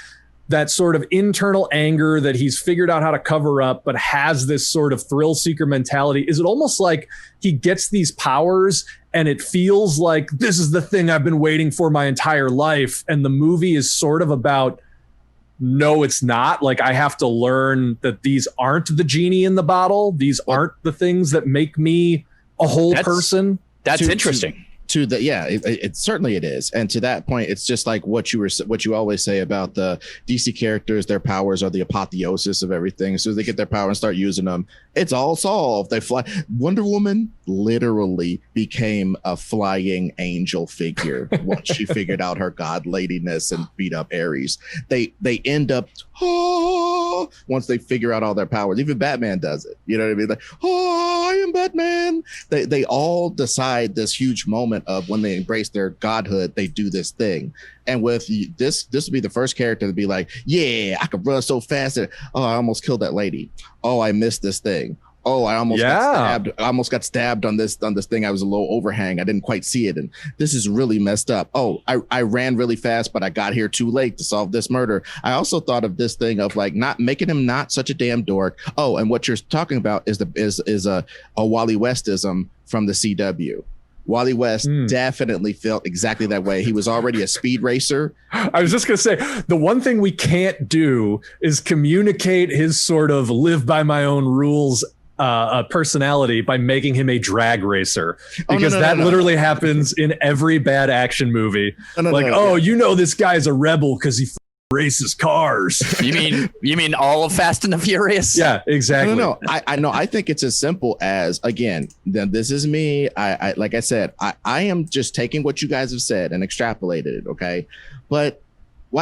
that sort of internal anger that he's figured out how to cover up, but has this sort of thrill seeker mentality? Is it almost like he gets these powers and it feels like this is the thing I've been waiting for my entire life, and the movie is sort of about, no, it's not. Like, I have to learn that these aren't the genie in the bottle. These aren't the things that make me a whole person. That's interesting. It certainly it is. And to that point, it's just like what you always say about the DC characters. Their powers are the apotheosis of everything. As soon as they get their power and start using them, it's all solved. They fly. Wonder Woman literally became a flying angel figure once she figured out her godladiness and beat up Ares. They end up once they figure out all their powers. Even Batman does it. You know what I mean? Like, I am Batman. They all decide this huge moment of when they embrace their godhood, they do this thing. And with this would be the first character to be like, yeah, I could run so fast that, I almost killed that lady. Oh, I missed this thing. Oh, I almost got stabbed. I almost got stabbed on this thing. I was a little overhang. I didn't quite see it. And this is really messed up. Oh, I ran really fast, but I got here too late to solve this murder. I also thought of this thing of like not making him not such a damn dork. Oh, and what you're talking about is a Wally Westism from the CW. Wally West definitely felt exactly that way. He was already a speed racer. I was just going to say, the one thing we can't do is communicate his sort of live by my own rules personality by making him a drag racer, because that literally happens in every bad action movie. This guy's a rebel because he races cars. You mean all of Fast and the Furious? Yeah, exactly. No. I think it's as simple as, again, then this is me. I like I said, I am just taking what you guys have said and extrapolated it. Okay. But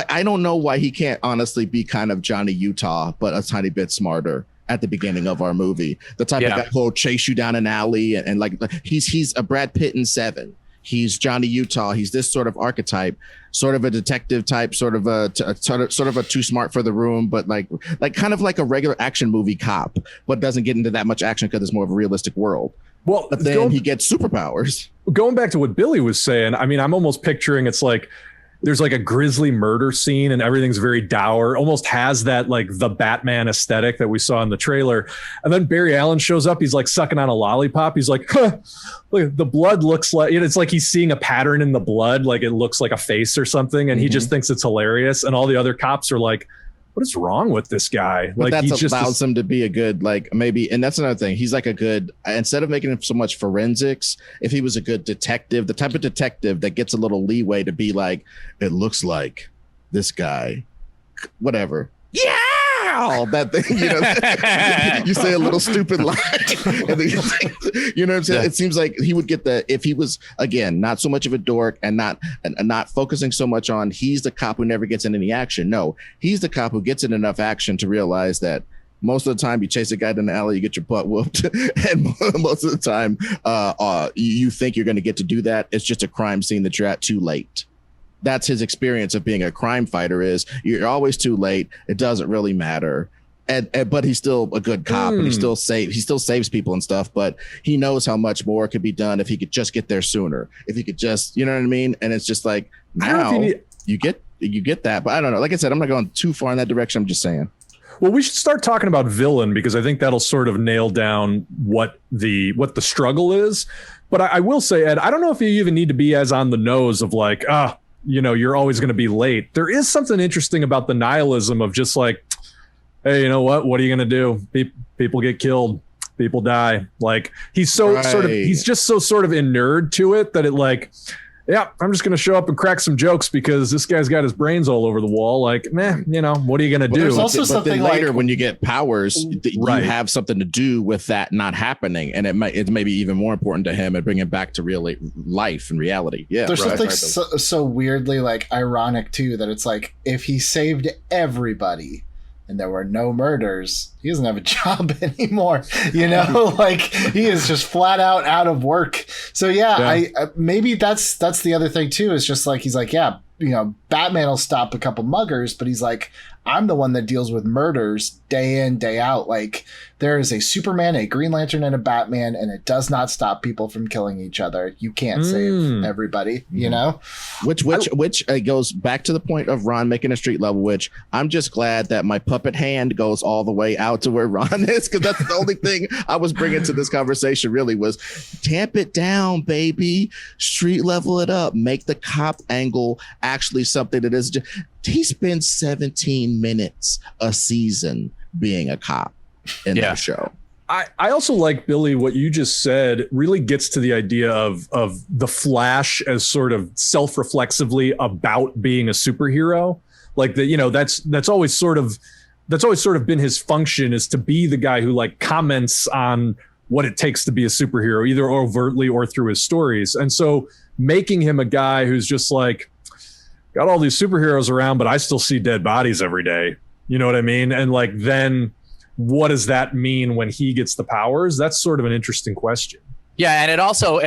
I don't know why he can't honestly be kind of Johnny Utah, but a tiny bit smarter at the beginning of our movie. The type of guy who will chase you down an alley and like he's a Brad Pitt in Seven. He's Johnny Utah. He's this sort of archetype, sort of a detective type, sort of a too smart for the room, but like kind of like a regular action movie cop, but doesn't get into that much action because it's more of a realistic world. Well, but then he gets superpowers. Going back to what Billy was saying, I mean, I'm almost picturing it's like there's like a grisly murder scene and everything's very dour, almost has that like the Batman aesthetic that we saw in the trailer. And then Barry Allen shows up. He's like sucking on a lollipop. He's like, look, the blood looks like, it's like he's seeing a pattern in the blood. Like it looks like a face or something. And he just thinks it's hilarious. And all the other cops are like, what is wrong with this guy? But Like, that allows him to be a good, like, maybe, and that's another thing. He's like a good, instead of making him so much forensics, if he was a good detective, the type of detective that gets a little leeway to be like, it looks like this guy, whatever. Yeah. That thing, you know, you say a little stupid lie, and then you know what I'm saying? Yeah. It seems like he would get if he was, again, not so much of a dork and not focusing so much on he's the cop who never gets in any action. No, he's the cop who gets in enough action to realize that most of the time you chase a guy down the alley, you get your butt whooped, and most of the time you think you're going to get to do that. It's just a crime scene that you're at too late. That's his experience of being a crime fighter, is you're always too late. It doesn't really matter. But he's still a good cop, and he still saves people and stuff, but he knows how much more could be done if he could just get there sooner. If he could just, you know what I mean? And it's just like, now you get that. But I don't know. Like I said, I'm not going too far in that direction. I'm just saying. Well, we should start talking about villain, because I think that'll sort of nail down what the struggle is. But I will say, Ed, I don't know if you even need to be as on the nose of like, you know, you're always going to be late. There is something interesting about the nihilism of just like, hey, you know what are you going to do? People get killed. People die. Like, he's so he's just so sort of inured to it that it like, yeah, I'm just going to show up and crack some jokes because this guy's got his brains all over the wall. Like, you know, what are you going to do? There's also but something then later, like, when you get powers, you have something to do with that not happening. And it's maybe even more important to him and bring it back to real life and reality. Yeah. There's something so weirdly like ironic too, that it's like, if he saved everybody and there were no murders, he doesn't have a job anymore. You know, like, he is just flat out of work. So I maybe that's the other thing too, is just like, he's like, yeah, you know, Batman will stop a couple muggers, but he's like, I'm the one that deals with murders day in, day out. Like, there is a Superman, a Green Lantern, and a Batman, and it does not stop people from killing each other. You can't save everybody, you know? Which goes back to the point of Ron making a street level, which I'm just glad that my puppet hand goes all the way out to where Ron is, because that's the only thing I was bringing to this conversation really was tamp it down, baby. Street level it up. Make the cop angle actually something that is just... He spends 17 minutes a season being a cop in that show. I also like, Billy, what you just said really gets to the idea of the Flash as sort of self-reflexively about being a superhero. Like, that, you know, that's always sort of been his function, is to be the guy who like comments on what it takes to be a superhero, either overtly or through his stories. And so making him a guy who's just like, got all these superheroes around, but I still see dead bodies every day. You know what I mean? And like, then what does that mean when he gets the powers? That's sort of an interesting question. Yeah, and it also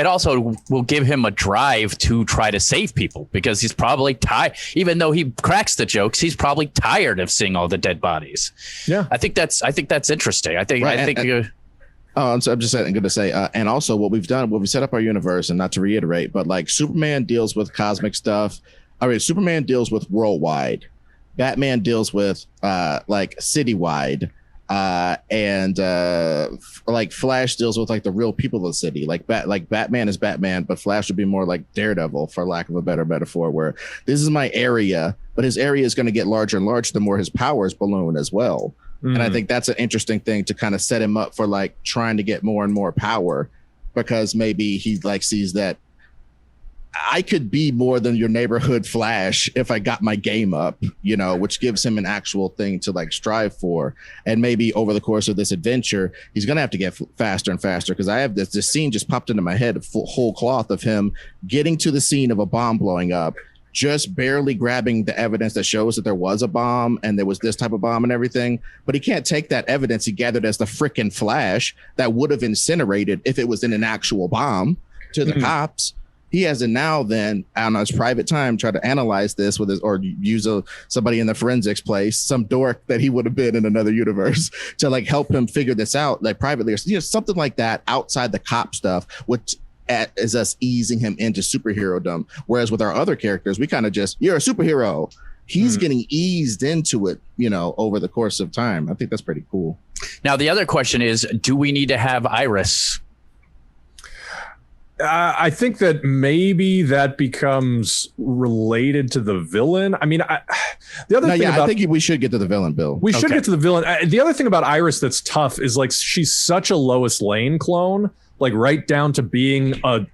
will give him a drive to try to save people, because he's probably tired. Even though he cracks the jokes, he's probably tired of seeing all the dead bodies. Yeah, I think that's interesting. I'm just going to say, and also what we've done, we set up our universe, and not to reiterate, but like, Superman deals with cosmic stuff. All right, Superman deals with worldwide. Batman deals with like citywide. And like Flash deals with like the real people of the city. Like Batman is Batman, but Flash would be more like Daredevil, for lack of a better metaphor, where this is my area, but his area is going to get larger and larger the more his powers balloon as well. And I think that's an interesting thing to kind of set him up for like trying to get more and more power, because maybe he like sees that I could be more than your neighborhood Flash if I got my game up, you know, which gives him an actual thing to like strive for. And maybe over the course of this adventure, he's going to have to get faster and faster, because I have this scene just popped into my head, whole cloth of him getting to the scene of a bomb blowing up, just barely grabbing the evidence that shows that there was a bomb and there was this type of bomb and everything. But he can't take that evidence he gathered as the frickin' Flash that would have incinerated if it was in an actual bomb to the cops. He has to now then on his private time try to analyze this with his, or use somebody in the forensics place, some dork that he would have been in another universe, to like help him figure this out, like privately, or, you know, something like that outside the cop stuff, which is us easing him into superhero-dom. Whereas with our other characters, we kind of just, you're a superhero. He's getting eased into it, you know, over the course of time. I think that's pretty cool. Now, the other question is, do we need to have Iris? I think that maybe that becomes related to the villain. I mean, the other thing about, I think we should get to the villain, Bill. We should get to the villain. The other thing about Iris that's tough is like she's such a Lois Lane clone, like right down to being a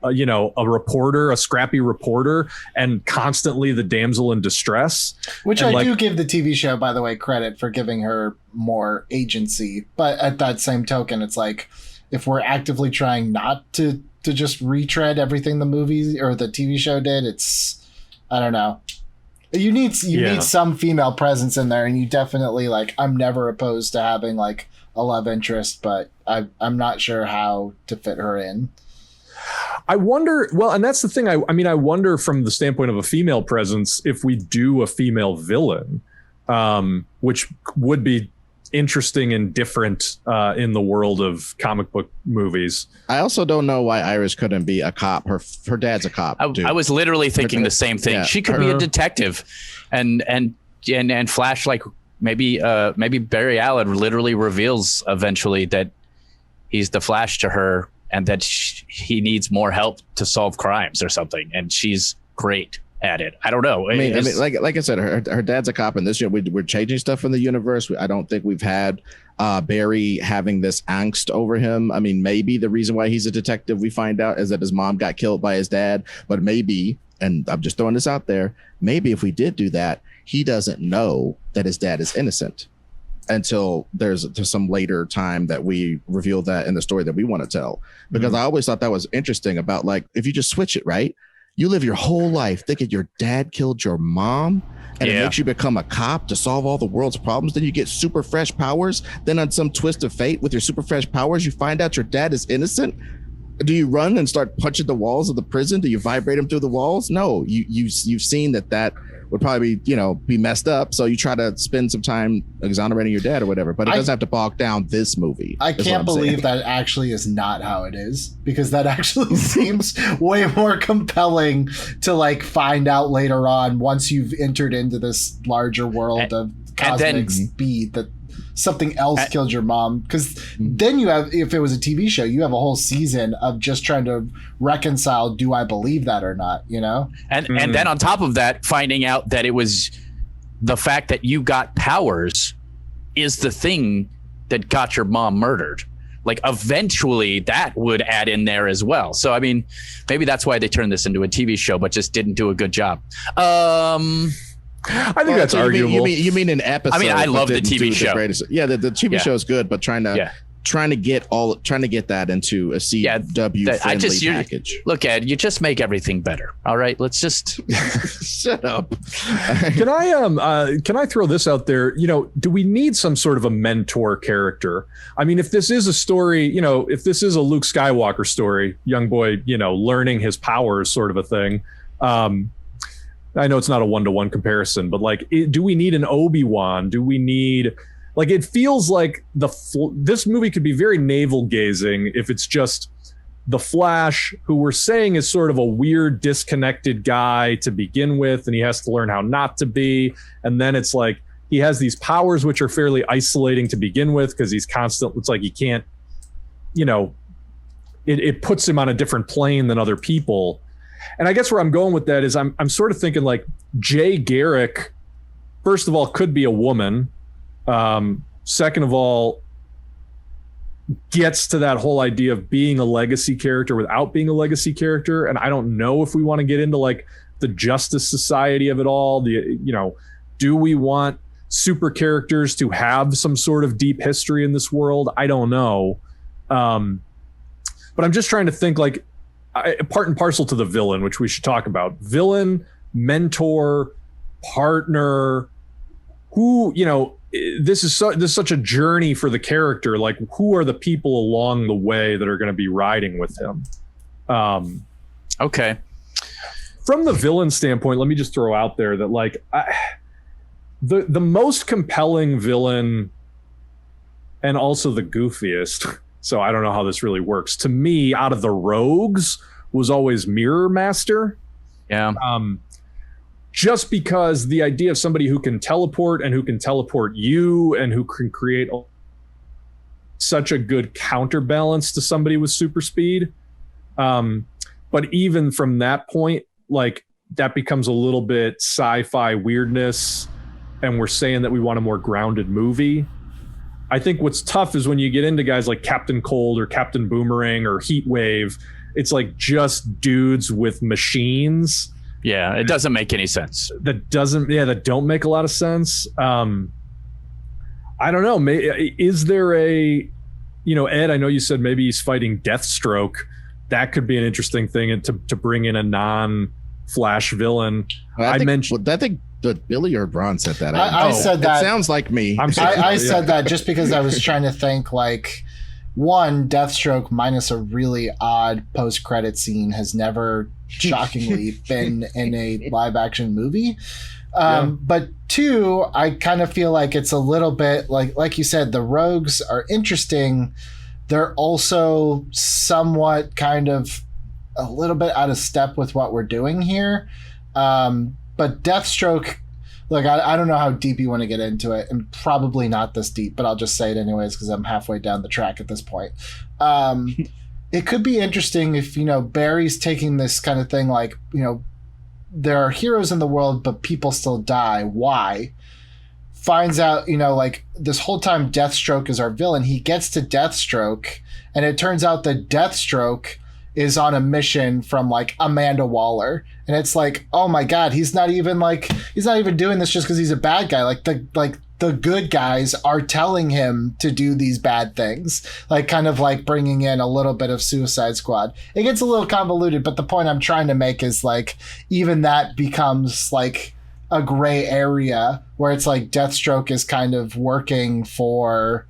reporter, a scrappy reporter, and constantly the damsel in distress. Which I do give the TV show, by the way, credit for giving her more agency. But at that same token, it's like if we're actively trying not to just retread everything the movie or the TV show did, it's, I don't know. You need some female presence in there, and you definitely, like, I'm never opposed to having like a love interest, but I'm not sure how to fit her in. I wonder, well, and that's the thing. I mean, I wonder from the standpoint of a female presence, if we do a female villain, which would be interesting and different in the world of comic book movies. I also don't know why Iris couldn't be a cop. Her dad's a cop. I was literally thinking the same thing. Yeah. She could be a detective, and Flash, like maybe Barry Allen literally reveals eventually that he's the Flash to her, and that he needs more help to solve crimes or something, and she's great at it. I don't know. I mean, like I said, her dad's a cop, and this year we're changing stuff in the universe. I don't think we've had Barry having this angst over him. I mean, maybe the reason why he's a detective, we find out, is that his mom got killed by his dad. But maybe, and I'm just throwing this out there, maybe if we did do that, he doesn't know that his dad is innocent until there's some later time that we reveal that in the story that we want to tell. Because I always thought that was interesting about, like, if you just switch it, right? You live your whole life thinking your dad killed your mom, and it makes you become a cop to solve all the world's problems. Then you get super fresh powers. Then on some twist of fate with your super fresh powers, you find out your dad is innocent. Do you run and start punching the walls of the prison? Do you vibrate him through the walls? No, you've seen that would probably be messed up. So you try to spend some time exonerating your dad or whatever, but it doesn't have to bog down this movie. I can't believe that actually is not how it is, because that actually seems way more compelling to like find out later on once you've entered into this larger world of cosmic speed that something else killed your mom. Because then you have, if it was a TV show, you have a whole season of just trying to reconcile, do I believe that or not, you know? And then on top of that, finding out that it was the fact that you got powers is the thing that got your mom murdered. Like, eventually that would add in there as well. So, I mean, maybe that's why they turned this into a TV show, but just didn't do a good job. I think that's arguable. You mean an episode? I mean, I love the TV show. The TV show is good, but trying to get that into a CW friendly package. Look, Ed, you just make everything better. All right, let's just shut up. Can I throw this out there? You know, do we need some sort of a mentor character? I mean, if this is a story, you know, if this is a Luke Skywalker story, young boy, you know, learning his powers, sort of a thing. I know it's not a 1-to-1 comparison, but like, do we need an Obi-Wan? Do we need, like, it feels like this movie could be very navel gazing if it's just the Flash, who we're saying is sort of a weird, disconnected guy to begin with, and he has to learn how not to be. And then it's like he has these powers which are fairly isolating to begin with, because he's constant. It's like he can't, you know, it puts him on a different plane than other people. And I guess where I'm going with that is I'm sort of thinking like Jay Garrick, first of all, could be a woman. Second of all, gets to that whole idea of being a legacy character without being a legacy character. And I don't know if we want to get into like the Justice Society of it all. Do we want super characters to have some sort of deep history in this world? I don't know. But I'm just trying to think like, part and parcel to the villain, which we should talk about. Villain, mentor, partner, who, you know, this is such a journey for the character. Like, who are the people along the way that are going to be riding with him? Okay. From the villain standpoint, let me just throw out there that like the most compelling villain and also the goofiest. So I don't know how this really works. To me, out of the rogues, was always Mirror Master. Yeah. Just because the idea of somebody who can teleport and who can teleport you and who can create such a good counterbalance to somebody with super speed. But even from that point, like that becomes a little bit sci-fi weirdness, and we're saying that we want a more grounded movie. I think what's tough is when you get into guys like Captain Cold or Captain Boomerang or Heat Wave, it's like just dudes with machines. Yeah, it doesn't make any sense. That don't make a lot of sense. I don't know. Is there a, Ed, I know you said maybe he's fighting Deathstroke. That could be an interesting thing, and to bring in a non-Flash villain. I think Billy or Ron said that. I said that. It sounds like me. I said that just because I was trying to think like, one, Deathstroke minus a really odd post-credit scene has never shockingly been in a live-action movie. But two, I kind of feel like it's a little bit like you said, the rogues are interesting. They're also somewhat kind of a little bit out of step with what we're doing here. But Deathstroke, look, I don't know how deep you want to get into it, and probably not this deep, but I'll just say it anyways because I'm halfway down the track at this point. It could be interesting if, Barry's taking this kind of thing like, there are heroes in the world, but people still die. Why? Finds out, like this whole time Deathstroke is our villain. He gets to Deathstroke, and it turns out that Deathstroke is on a mission from like Amanda Waller, and it's like, oh my god, he's not even doing this just because he's a bad guy. Like the good guys are telling him to do these bad things, like kind of like bringing in a little bit of Suicide Squad. It gets a little convoluted, but the point I'm trying to make is like even that becomes like a gray area where it's like Deathstroke is kind of working for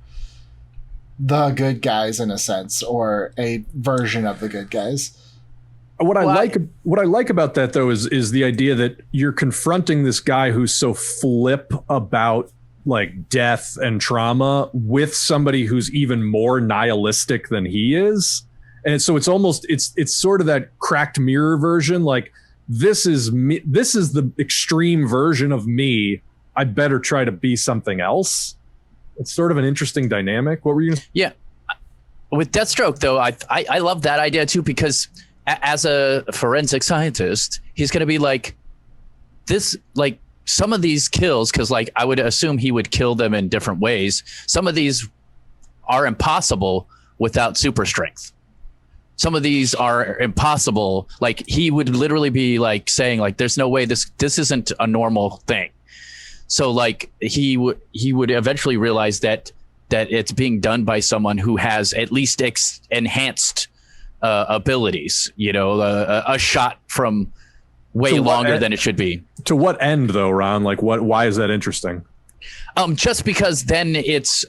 the good guys in a sense, or a version of the good guys. What I like about that though is the idea that you're confronting this guy who's so flip about like death and trauma with somebody who's even more nihilistic than he is. And so it's almost it's sort of that cracked mirror version, like this is me, this is the extreme version of me. I better try to be something else. It's sort of an interesting dynamic. What were you? Yeah. With Deathstroke, though, I love that idea, too, because as a forensic scientist, he's going to be like this, like some of these kills, because like I would assume he would kill them in different ways. Some of these are impossible without super strength. Some of these are impossible. Like he would literally be like saying like, there's no way this isn't a normal thing. So like he would eventually realize that it's being done by someone who has at least enhanced abilities, a shot from way longer than it should be. To what end though, Ron? Like why is that interesting? Just because then it's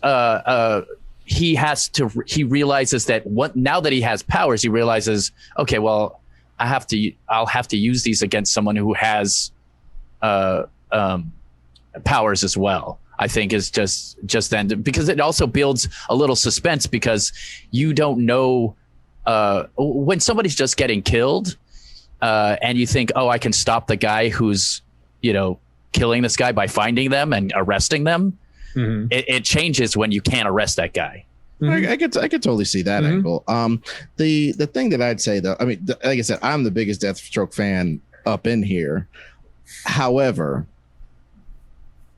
he realizes that now that he has powers, he realizes, okay, well, I'll have to use these against someone who has powers as well. I think is just then, because it also builds a little suspense, because you don't know when somebody's just getting killed and you think, oh, I can stop the guy who's killing this guy by finding them and arresting them. Mm-hmm. It changes when you can't arrest that guy. Mm-hmm. I could totally see that angle. The thing that I'd say though, I mean, like I said, I'm the biggest Deathstroke fan up in here. However,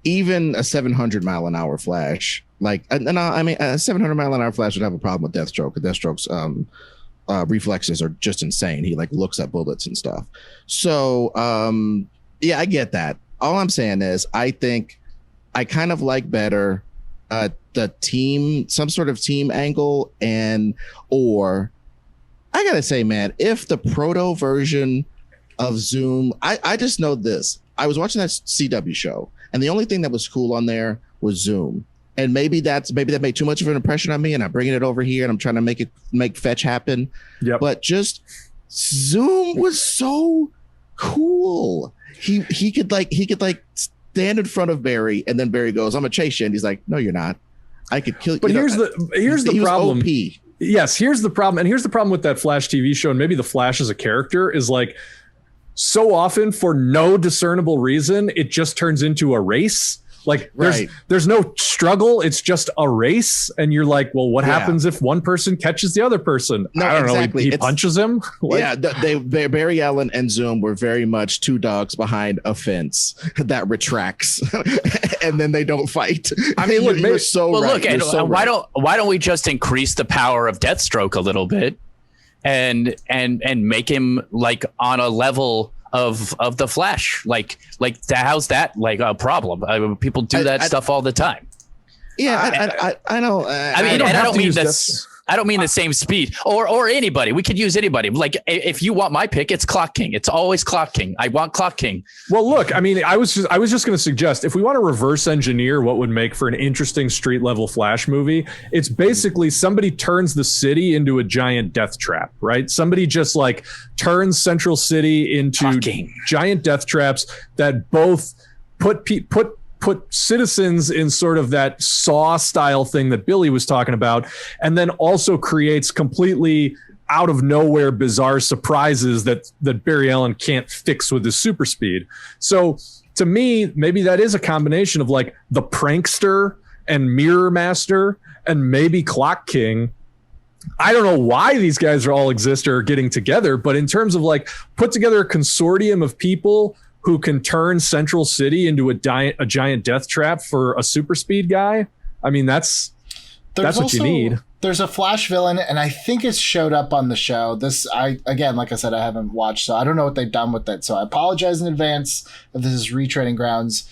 even a 700-mile-an-hour Flash, like, I mean, a 700-mile-an-hour Flash would have a problem with Deathstroke. Deathstroke's reflexes are just insane. He like looks at bullets and stuff. So, yeah, I get that. All I'm saying is, I think I kind of like better the team, some sort of team angle, or I gotta say, man, if the proto version of Zoom, I just know this. I was watching that CW show, and the only thing that was cool on there was Zoom. And maybe that made too much of an impression on me, and I'm bringing it over here and I'm trying to make fetch happen. Yep. But just Zoom was so cool. He could stand in front of Barry, and then Barry goes, "I'm gonna chase you," and he's like, "No, you're not. I could kill you." But here's the problem. OP. Yes, here's the problem, and here's the problem with that Flash TV show, and maybe the Flash as a character is like, so often for no discernible reason, it just turns into a race. Like Right. there's no struggle. It's just a race. And you're like, well, what happens if one person catches the other person? No, I don't exactly. know. He punches him. Like, Yeah, Barry Allen and Zoom were very much two dogs behind a fence that retracts, and then they don't fight. I mean, look, you're so Well, right. look, and You're so why right. don't we just increase the power of Deathstroke a little bit, and make him like on a level of the Flash? Like how's that like a problem? I mean, people do that stuff all the time. Yeah, I don't. I mean, don't and I have don't to mean use this. I don't mean the same speed or anybody. We could use anybody. Like if you want my pick, it's Clock King. It's always Clock King. I want Clock King. well, look, I mean, I was just going to suggest if we want to reverse engineer what would make for an interesting street level Flash movie, it's basically somebody turns the city into a giant death trap, right? Somebody just like turns Central City into giant death traps that both put citizens in sort of that Saw style thing that Billy was talking about, and then also creates completely out of nowhere bizarre surprises that Barry Allen can't fix with his super speed. So to me, maybe that is a combination of like the Prankster and Mirror Master and maybe Clock King. I don't know why these guys are all exist or are getting together, but in terms of like put together a consortium of people who can turn Central City into a giant death trap for a super speed guy. I mean, that's what you need. There's a Flash villain, and I think it's showed up on the show. Like I said, I haven't watched, so I don't know what they've done with it. So I apologize in advance if this is retreading grounds.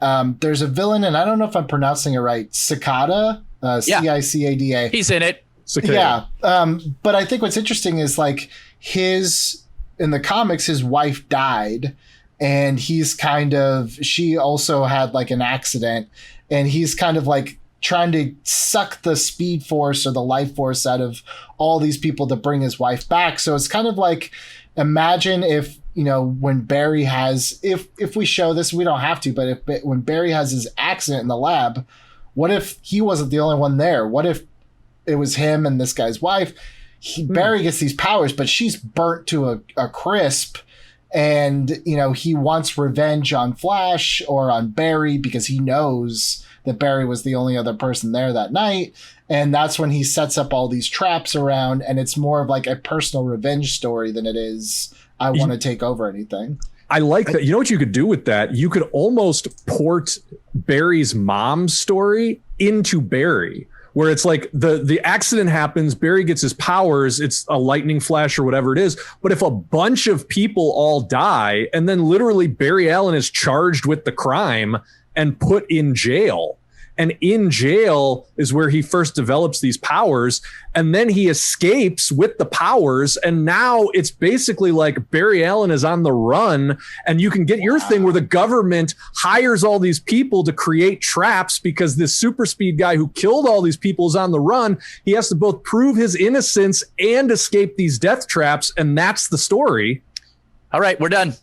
There's a villain, and I don't know if I'm pronouncing it right. Cicada, Cicada. He's in it. Cicada. Yeah. But I think what's interesting is like in the comics, his wife died. And she also had like an accident, and he's kind of like trying to suck the speed force or the life force out of all these people to bring his wife back. So it's kind of like, imagine if, when Barry has, if we show this, we don't have to, but when Barry has his accident in the lab, what if he wasn't the only one there? What if it was him and this guy's wife? Barry gets these powers, but she's burnt to a crisp. And, he wants revenge on Flash or on Barry because he knows that Barry was the only other person there that night. And that's when he sets up all these traps around. And it's more of like a personal revenge story than it is, I want to take over anything. I like that. You know what you could do with that? You could almost port Barry's mom's story into Barry, where it's like the accident happens, Barry gets his powers, it's a lightning flash or whatever it is. But if a bunch of people all die, and then literally Barry Allen is charged with the crime and put in jail, and in jail is where he first develops these powers, and then he escapes with the powers, and now it's basically like Barry Allen is on the run, and you can get your thing where the government hires all these people to create traps because this super speed guy who killed all these people is on the run. He has to both prove his innocence and escape these death traps, and that's the story. All right, we're done.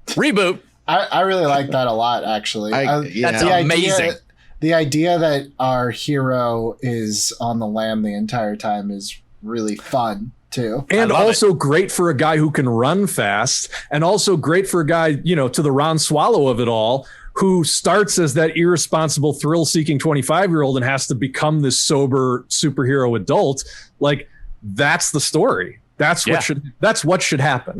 Reboot. I really like that a lot, actually. That's amazing. The idea that our hero is on the lam the entire time is really fun too. And also great for a guy who can run fast, and also great for a guy, to the Ron Swallow of it all, who starts as that irresponsible thrill-seeking 25-year-old and has to become this sober superhero adult. Like, that's the story. That's what should happen.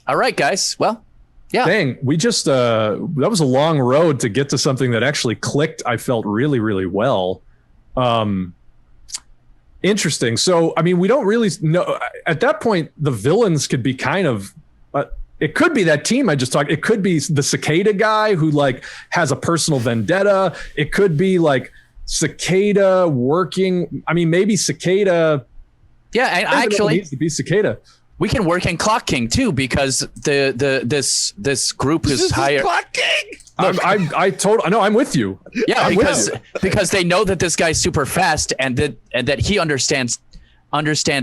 All right, guys. Well, yeah. Dang, we just that was a long road to get to something that actually clicked. I felt really, really well. Interesting. So, I mean, we don't really know at that point. The villains could be kind of. It could be that team I just talked. It could be the Cicada guy who like has a personal vendetta. It could be like Cicada working. I mean, maybe Cicada. Yeah, and actually, needs to be Cicada. We can work in Clock King too, because this group is higher. Clock King. I'm with you. Yeah, because they know that this guy's super fast and that he understands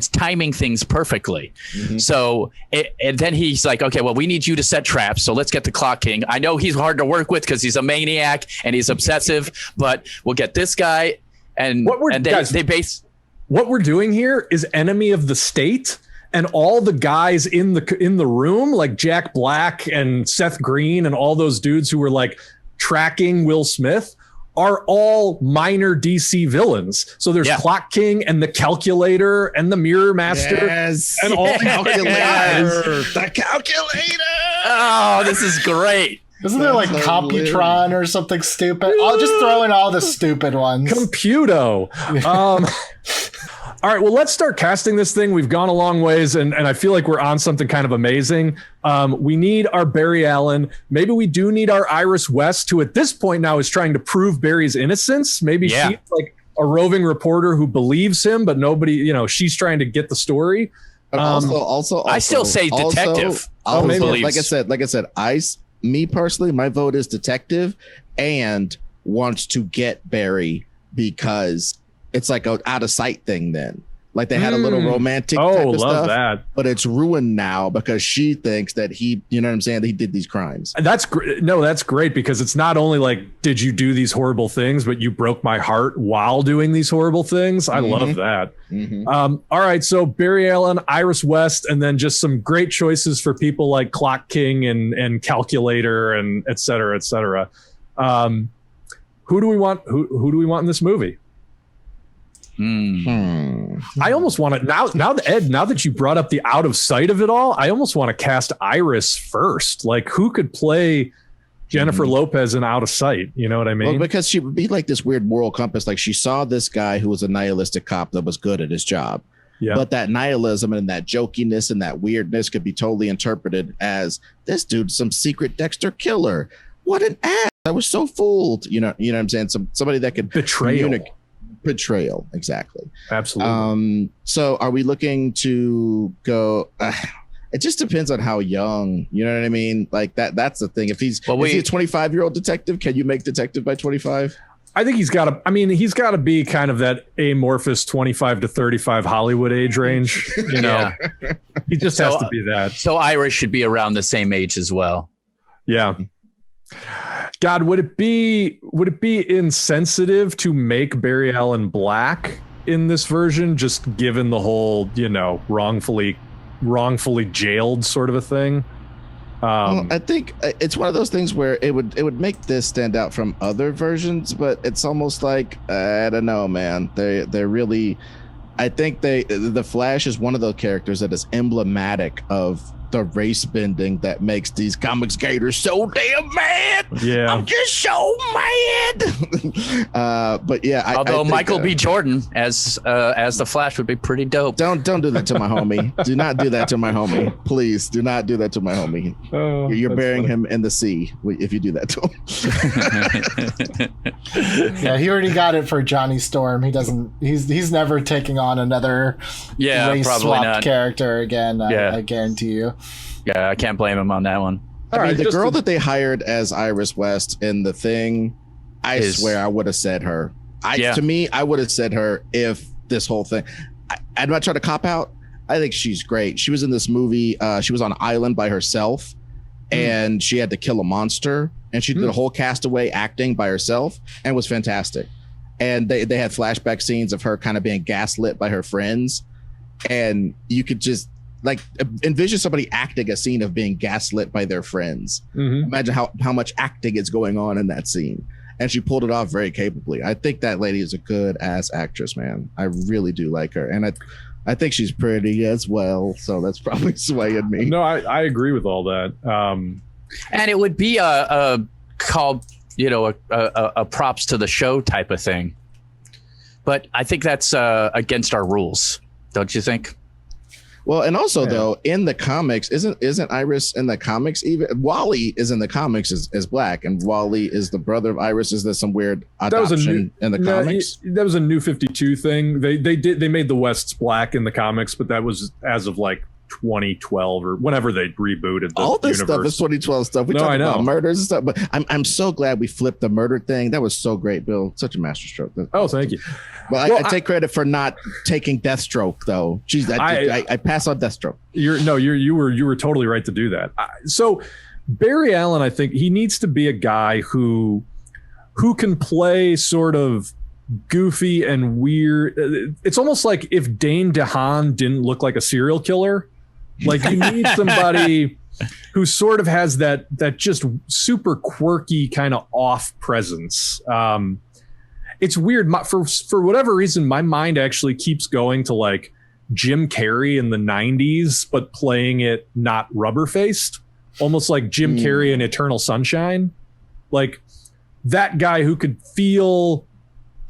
timing things perfectly. Mm-hmm. So and then he's like, okay, well, we need you to set traps. So let's get the Clock King. I know he's hard to work with because he's a maniac and he's obsessive, but we'll get this guy. And what we're doing here is enemy of the state. And all the guys in the room, like Jack Black and Seth Green and all those dudes who were like tracking Will Smith are all minor DC villains. So there's Clock King and the Calculator and the Mirror Master and all these Calculator. The Calculator. Oh, this is great. Isn't there like Computron or something stupid? I'll just throw in all the stupid ones. Computo. All right, well, let's start casting this thing. We've gone a long ways, and I feel like we're on something kind of amazing. We need our Barry Allen. Maybe we do need our Iris West, who at this point now is trying to prove Barry's innocence. Maybe she's like a roving reporter who believes him, but nobody, she's trying to get the story. Also, I still say detective. Maybe, like I said, me personally, my vote is detective and wants to get Barry because it's like an out of sight thing then. Like they had a little romantic type of stuff, that. But it's ruined now because she thinks that he, you know what I'm saying, that he did these crimes. That's great. No, that's great because it's not only like, did you do these horrible things, but you broke my heart while doing these horrible things. I love that. All right. So Barry Allen, Iris West, and then just some great choices for people like Clock King and Calculator and et cetera, et cetera. Who do we want? Who do we want in this movie? I almost want to now Ed, now that you brought up the out of sight of it all, I almost want to cast Iris first. Like who could play Jennifer Lopez in Out of Sight? You know what I mean? Well, because she would be like this weird moral compass. Like she saw this guy who was a nihilistic cop that was good at his job. Yeah. But that nihilism and that jokiness and that weirdness could be totally interpreted as this dude's some secret Dexter killer. What an ass. I was so fooled. You know what I'm saying? Somebody that could Betrayal, exactly. Absolutely. So are we looking to go it just depends on how young, you know what I mean? Like that's the thing. If he's is he a 25-year-old detective, can you make detective by 25? I think he's got to be kind of that amorphous 25 to 35 Hollywood age range, He just has to be that. So Iris should be around the same age as well. Yeah. God, would it be insensitive to make Barry Allen black in this version, just given the whole, wrongfully jailed sort of a thing? Well, I think it's one of those things where it would make this stand out from other versions, but it's almost like I don't know, man. They're really, I think the Flash is one of those characters that is emblematic of the race bending that makes these comics gators so damn mad. Yeah, I'm just so mad. But yeah, although Michael B. Jordan as the Flash would be pretty dope. Don't do that to my homie. Do not do that to my homie. Please do not do that to my homie. You're burying him in the sea if you do that to him. Yeah, he already got it for Johnny Storm. He doesn't. He's never taking on another race swapped character again. I guarantee you. Yeah, I can't blame him on that one. I mean, the girl that they hired as Iris West in The Thing, I swear I would have said her. To me, I would have said her if this whole thing. I'm not trying to cop out. I think she's great. She was in this movie. She was on an island by herself, and she had to kill a monster, and she did a whole Castaway acting by herself, and was fantastic. And they had flashback scenes of her kind of being gaslit by her friends, and you could just like envision somebody acting a scene of being gaslit by their friends. Imagine how much acting is going on in that scene. And she pulled it off very capably. I think that lady is a good ass actress, man. I really do like her. And I think she's pretty as well. So that's probably swaying me. No, I agree with all that. And it would be a called, a props to the show type of thing. But I think that's against our rules. Don't you think? Well, and also though, in the comics, isn't Iris in the comics even? Wally is in the comics as black, and Wally is the brother of Iris. Is there some weird adoption in the comics? That was a New 52 thing. They made the Wests black in the comics, but that was as of like 2012 or whenever they rebooted the all this universe. Stuff is 2012 stuff. We talk about murders and stuff, but I'm so glad we flipped the murder thing. That was so great, Bill. Such a masterstroke. Thank you. Well, I take credit for not taking Deathstroke though. Jeez, I pass on Deathstroke. You were totally right to do that. So Barry Allen, I think he needs to be a guy who can play sort of goofy and weird. It's almost like if Dane DeHaan didn't look like a serial killer. Like you need somebody who sort of has that just super quirky kind of off presence. It's weird. For whatever reason, my mind actually keeps going to like Jim Carrey in the 90s, but playing it not rubber faced, almost like Jim Carrey in Eternal Sunshine. Like that guy who could feel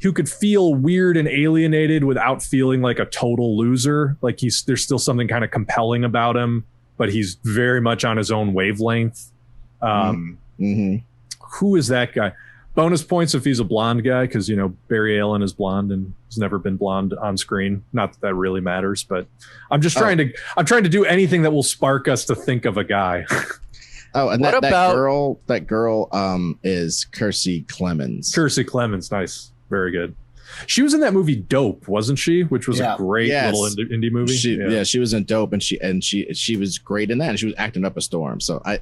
weird and alienated without feeling like a total loser. Like there's still something kind of compelling about him, but he's very much on his own wavelength. Who is that guy? Bonus points if he's a blonde guy, because Barry Allen is blonde and has never been blonde on screen. Not that really matters, but I'm just trying to do anything that will spark us to think of a guy. Oh, and that girl is Kiersey Clemens. Kiersey Clemens, nice, very good. She was in that movie Dope, wasn't she? Which was a great little indie movie. She was in Dope, and she was great in that, and she was acting up a storm. So go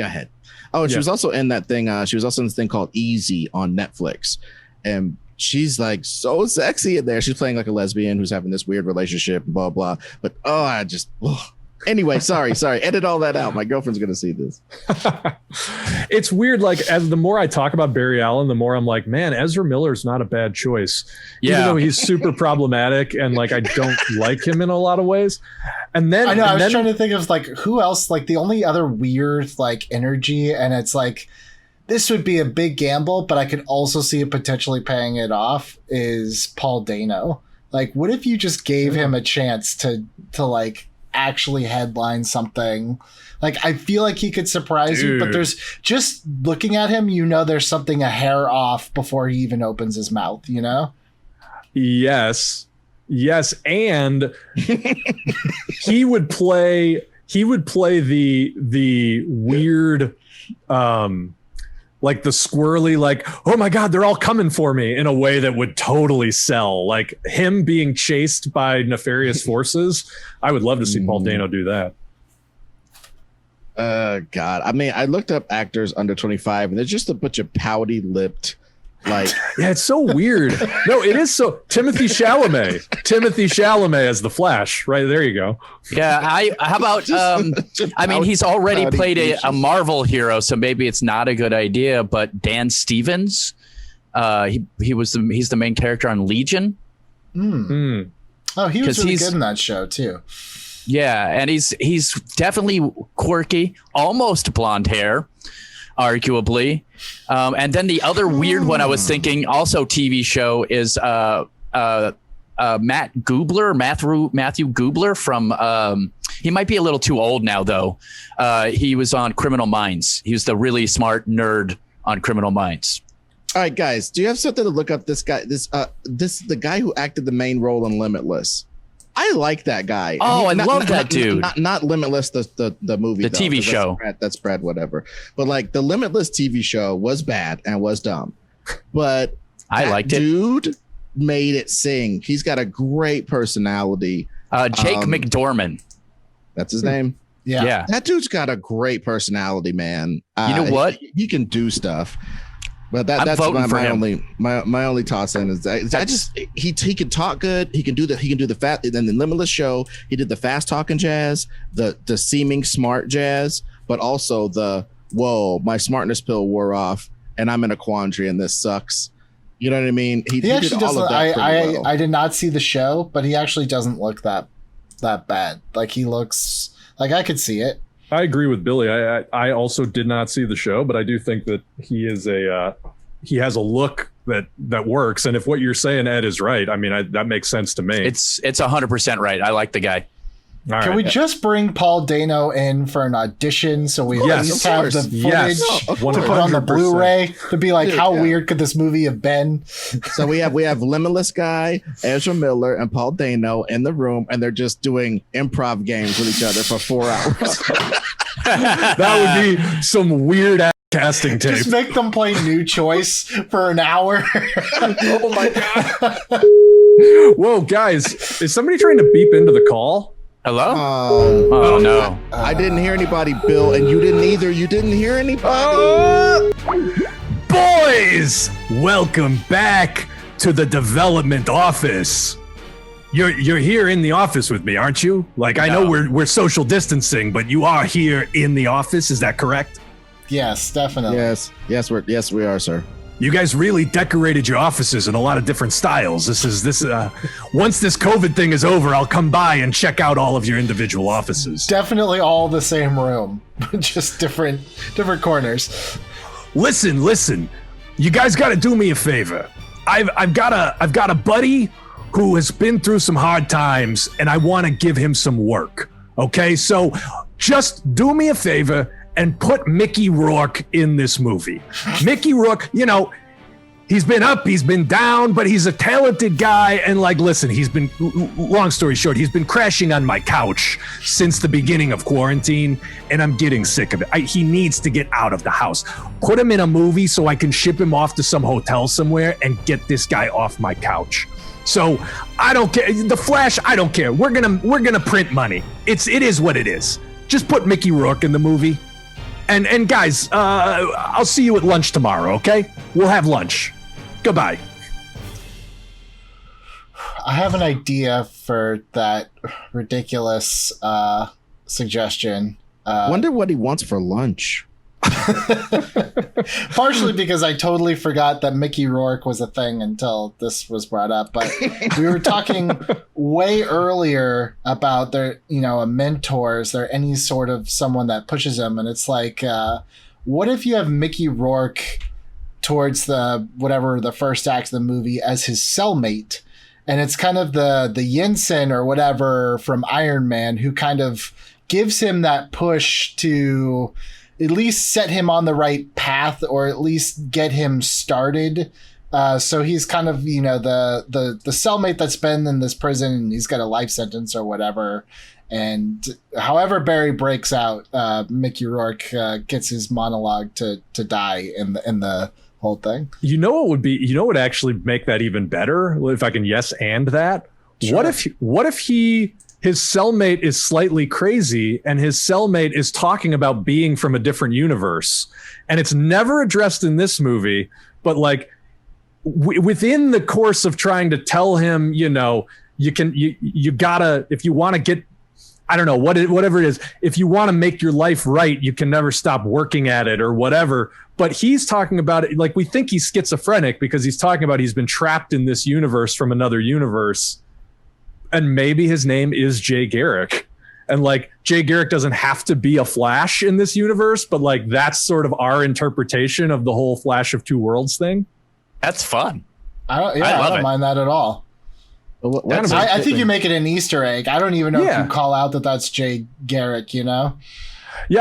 ahead. Oh, and she was also in that thing. She was also in this thing called Easy on Netflix, and she's like so sexy in there. She's playing like a lesbian who's having this weird relationship, blah blah. But anyway, sorry. Edit all that out. My girlfriend's gonna see this. It's weird. Like as the more I talk about Barry Allen, the more I'm like, man, Ezra Miller's not a bad choice. Yeah. Even though he's super problematic and like I don't like him in a lot of ways. And then I was trying to think of like who else. Like the only other weird like energy, and it's like this would be a big gamble, but I could also see it potentially paying it off. Is Paul Dano? Like, what if you just gave him a chance to like actually headline something? Like, I feel like he could surprise you, but there's just looking at him, there's something a hair off before he even opens his mouth, Yes, and he would play the weird like the squirrely, like, oh my God, they're all coming for me in a way that would totally sell. Like him being chased by nefarious forces. I would love to see Paul Dano do that. God. I mean, I looked up actors under 25 and there's just a bunch of pouty lipped, like, yeah, it's so weird. No, it is so. Timothy Chalamet as the Flash, right? There you go. Yeah. How about, I mean, he's already played a Marvel hero, so maybe it's not a good idea, but Dan Stevens, he's the main character on Legion. Oh, he was really good in that show too. Yeah. And he's definitely quirky, almost blonde hair, arguably. And then the other weird one I was thinking, also TV show, is Matt Gubler, Matthew Gubler from, he might be a little too old now though. He was on Criminal Minds. He was the really smart nerd on Criminal Minds. All right, guys, do you have something to look up? This guy, the guy who acted the main role in Limitless. I like that guy. Oh, I love that dude. Not Limitless, the movie, the TV show. That's Brad, whatever. But like the Limitless TV show was bad and was dumb, but I liked it. Dude made it sing. He's got a great personality. Jake McDorman. That's his name. Yeah. That dude's got a great personality, man. You know what? He can do stuff. But that's my only toss in is that he can talk good. He can do the fast. And then the Limitless show, he did the fast talking jazz, the seeming smart jazz, but also the whoa, my smartness pill wore off and I'm in a quandary and this sucks. You know what I mean? He actually did doesn't. all of that pretty well. I did not see the show, but he actually doesn't look that bad. Like he looks like I could see it. I agree with Billy. I also did not see the show, but I do think that he is he has a look that works. And if what you're saying, Ed, is right, I mean, that makes sense to me. It's 100% right. I like the guy. Can we just bring Paul Dano in for an audition so we at least have the footage to put on the Blu-ray to be like, how weird could this movie have been? So we have Limitless guy, Ezra Miller, and Paul Dano in the room, and they're just doing improv games with each other for 4 hours. That would be some weird ass casting tape. Just make them play New Choice for an hour. Oh my God. Whoa, guys, is somebody trying to beep into the call? Hello? Oh no. I didn't hear anybody, Bill, and you didn't either. You didn't hear anybody. Boys, welcome back to the development office. You're here in the office with me, aren't you? Like, I know we're social distancing, but you are here in the office. Is that correct? Yes, definitely. Yes, we are, sir. You guys really decorated your offices in a lot of different styles. This once this COVID thing is over, I'll come by and check out all of your individual offices. Definitely all the same room, just different corners. Listen. You guys got to do me a favor. I've got a buddy who has been through some hard times, and I want to give him some work. Okay, so just do me a favor and put Mickey Rourke in this movie. Mickey Rourke, he's been up, he's been down, but he's a talented guy. And like, listen, long story short, he's been crashing on my couch since the beginning of quarantine, and I'm getting sick of it. He needs to get out of the house. Put him in a movie so I can ship him off to some hotel somewhere and get this guy off my couch. So I don't care. The Flash, I don't care. We're gonna print money. It is what it is. Just put Mickey Rourke in the movie. And guys, I'll see you at lunch tomorrow, okay? We'll have lunch. Goodbye. I have an idea for that ridiculous suggestion. Wonder what he wants for lunch. Partially because I totally forgot that Mickey Rourke was a thing until this was brought up. But we were talking way earlier about their, a mentor. Is there any sort of someone that pushes him? And it's like, what if you have Mickey Rourke towards the first act of the movie as his cellmate? And it's kind of the Yinsen or whatever from Iron Man who kind of gives him that push to at least set him on the right path, or at least get him started. So he's kind of, the cellmate that's been in this prison, and he's got a life sentence or whatever. And however Barry breaks out, Mickey Rourke gets his monologue to die in the whole thing. What would actually make that even better? If I can yes and that. Sure. What if his cellmate is slightly crazy, and his cellmate is talking about being from a different universe, and it's never addressed in this movie, but like within the course of trying to tell him, you gotta, if you want to get, I don't know, whatever it is, if you want to make your life right, you can never stop working at it or whatever. But he's talking about it like we think he's schizophrenic because he's talking about he's been trapped in this universe from another universe. And maybe his name is Jay Garrick. And like Jay Garrick doesn't have to be a Flash in this universe, but like that's sort of our interpretation of the whole Flash of Two Worlds thing. That's fun. I don't mind that at all. I think you make it an Easter egg. I don't even know if you call out that that's Jay Garrick, Yeah,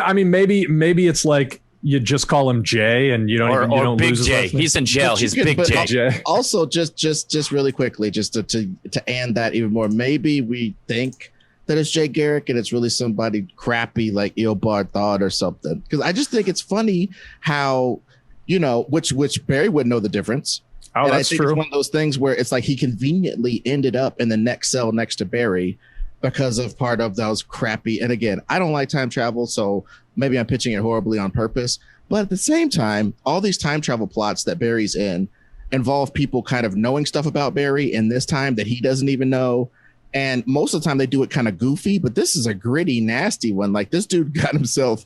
I mean, maybe it's like you just call him Jay, and you don't Big lose his Jay. last name. He's in jail. He's Big Jay. Also, just really quickly, just to end that even more, maybe we think that it's Jay Garrick and it's really somebody crappy like Eobard Thawne or something. Because I just think it's funny how, which Barry wouldn't know the difference. Oh, and that's I think true. It's one of those things where it's like he conveniently ended up in the next cell next to Barry because of part of those crappy. And again, I don't like time travel, so maybe I'm pitching it horribly on purpose. But at the same time, all these time travel plots that Barry's in involve people kind of knowing stuff about Barry in this time that he doesn't even know. And most of the time they do it kind of goofy, but this is a gritty, nasty one. Like this dude got himself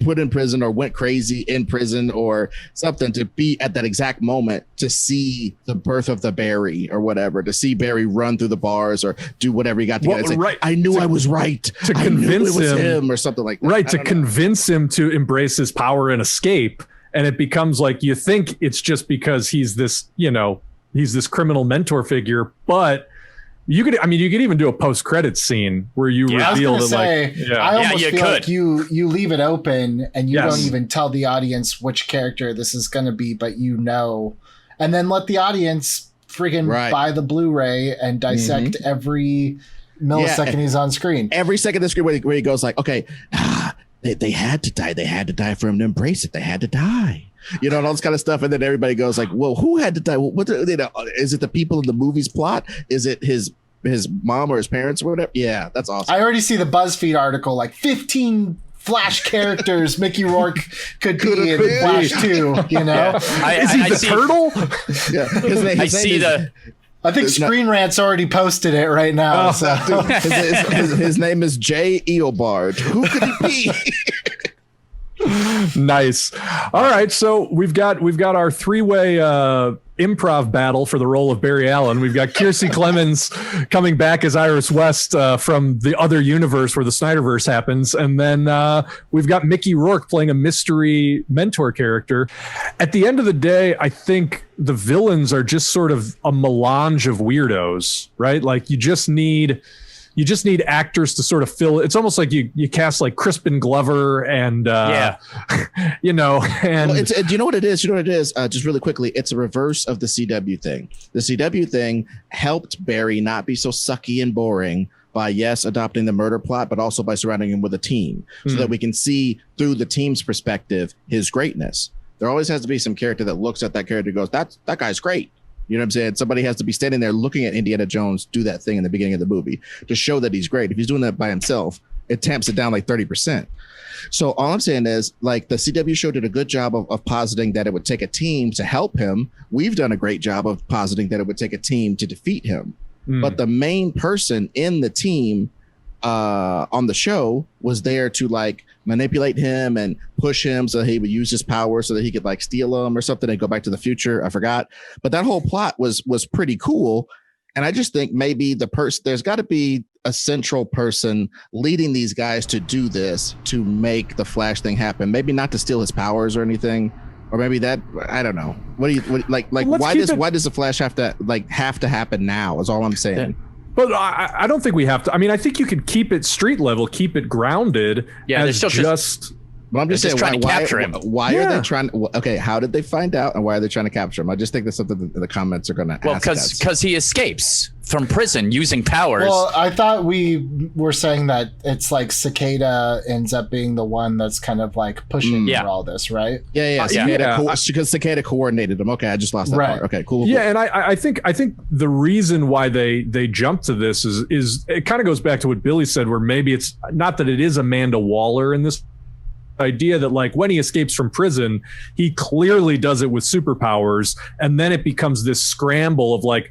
put in prison or went crazy in prison or something to be at that exact moment to see the birth of the Barry or whatever, to see Barry run through the bars or do whatever he got to get. Right. I knew I was right. To convince him or something like that. Right. To convince him to embrace his power and escape. And it becomes like, you think it's just because he's this, he's this criminal mentor figure, but you could even do a post-credits scene where you reveal that, I almost feel like you leave it open and you don't even tell the audience which character this is going to be, but and then let the audience freaking buy the Blu-ray and dissect every millisecond he's on screen. Every second of the screen where he goes like, okay, they had to die. They had to die for him to embrace it. They had to die. And all this kind of stuff. And then everybody goes like, well, who had to die? Is it the people in the movie's plot? Is it his mom or his parents or whatever? Yeah, that's awesome. I already see the BuzzFeed article, like 15 Flash characters Mickey Rourke could be in Flash 2, Is he the turtle? Yeah. His name I think Screen Rant's already posted it right now. So. His name is Jay Eobard. Who could he be? Nice. All right, so we've got our three-way improv battle for the role of Barry Allen. We've got Kiersey Clemons coming back as Iris West from the other universe where the Snyderverse happens, and then we've got Mickey Rourke playing a mystery mentor character. At the end of the day, I think the villains are just sort of a melange of weirdos, right? Like you just need actors to sort of fill. It's almost like you cast like Crispin Glover and you know, and well, do you know what it is? Just really quickly, it's a reverse of the CW thing. The CW thing helped Barry not be so sucky and boring by adopting the murder plot, but also by surrounding him with a team so that we can see through the team's perspective his greatness. There always has to be some character that looks at that character and goes, that guy's great. You know what I'm saying? Somebody has to be standing there looking at Indiana Jones do that thing in the beginning of the movie to show that he's great. If he's doing that by himself, it tamps it down like 30%. So all I'm saying is, like, the CW show did a good job of positing that it would take a team to help him. We've done a great job of positing that it would take a team to defeat him. But the main person in the team on the show was there to like manipulate him and push him so he would use his power so that he could like steal them or something and go back to the future. I forgot, but that whole plot was pretty cool. And I just think maybe there's got to be a central person leading these guys to do this, to make the Flash thing happen. Maybe not to steal his powers or anything, or maybe that, I don't know. Why does the Flash have to happen now is all I'm saying. Yeah. But I don't think we have to. I mean, I think you could keep it street level, keep it grounded. Yeah, as just. But I'm just saying, trying to capture him. Why are they trying? Okay, how did they find out, and why are they trying to capture him? I just think that's something that the comments are going to ask. Well, because he escapes from prison using powers. Well, I thought we were saying that it's like Cicada ends up being the one that's kind of like pushing for all this, right? Yeah. Because Cicada coordinated them. Okay, I just lost that part. Okay, cool. Yeah, and I think the reason why they jumped to this is it kind of goes back to what Billy said, where maybe it's not that it is Amanda Waller in this idea that like when he escapes from prison, he clearly does it with superpowers, and then it becomes this scramble of like,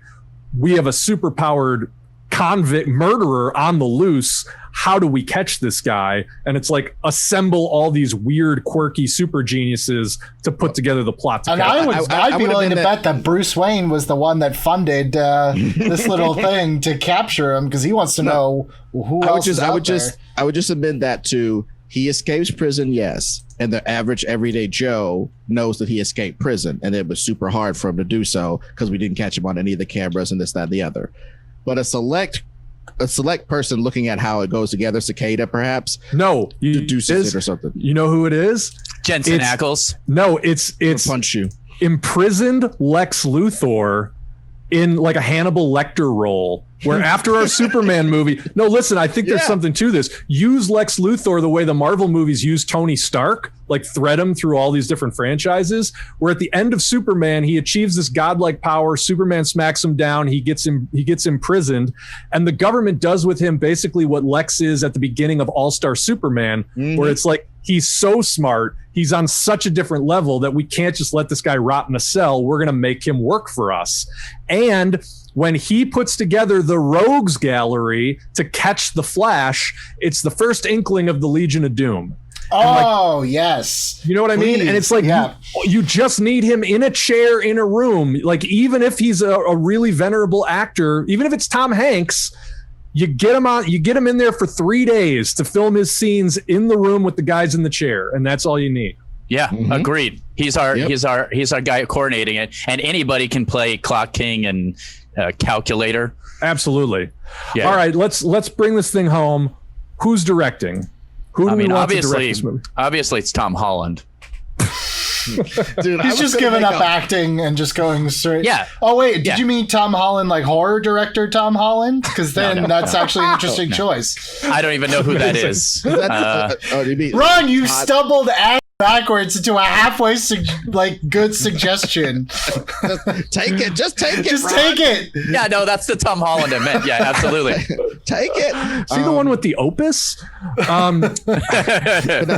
we have a superpowered convict murderer on the loose. How do we catch this guy? And it's like assemble all these weird, quirky super geniuses to put together the plot. And I'd be willing to bet that Bruce Wayne was the one that funded this little thing to capture him because he wants to know who else is out there. I would just admit that too. He escapes prison, yes, and the average everyday Joe knows that he escaped prison, and it was super hard for him to do so because we didn't catch him on any of the cameras and this, that, and the other. But a select person looking at how it goes together, Cicada, perhaps. No, deduces it or something. You know who it is? Jensen Ackles. No, it's punch you. Imprisoned Lex Luthor in like a Hannibal Lecter role, where after our Superman movie, no, listen, I think there's something to this. Use Lex Luthor the way the Marvel movies use Tony Stark, like thread him through all these different franchises, where at the end of Superman, he achieves this godlike power. Superman smacks him down. He gets imprisoned, and the government does with him basically what Lex is at the beginning of All-Star Superman, where it's like, he's so smart. He's on such a different level that we can't just let this guy rot in a cell. We're going to make him work for us. And when he puts together the Rogues Gallery to catch the Flash, it's the first inkling of the Legion of Doom. Yes. You know what I mean? And it's like, you just need him in a chair in a room. Like, even if he's a really venerable actor, even if it's Tom Hanks, you get him in there for 3 days to film his scenes in the room with the guys in the chair, and that's all you need. Yeah, agreed. He's our guy coordinating it, and anybody can play Clock King and Calculator. Absolutely. Yeah. All right, let's bring this thing home. Who's directing? Who do we want to direct this movie? Obviously, it's Tom Holland. Dude, he's just giving up acting and just going straight. Yeah. Oh wait, did you mean Tom Holland, like horror director Tom Holland? Because then that's actually an interesting choice. I don't even know who that is. Ron, you stumbled backwards into a halfway good suggestion. Take it. Just take it. Just Ron. take it. Yeah, no, that's the Tom Holland I meant. Yeah, absolutely. Take it. See the one with the opus? But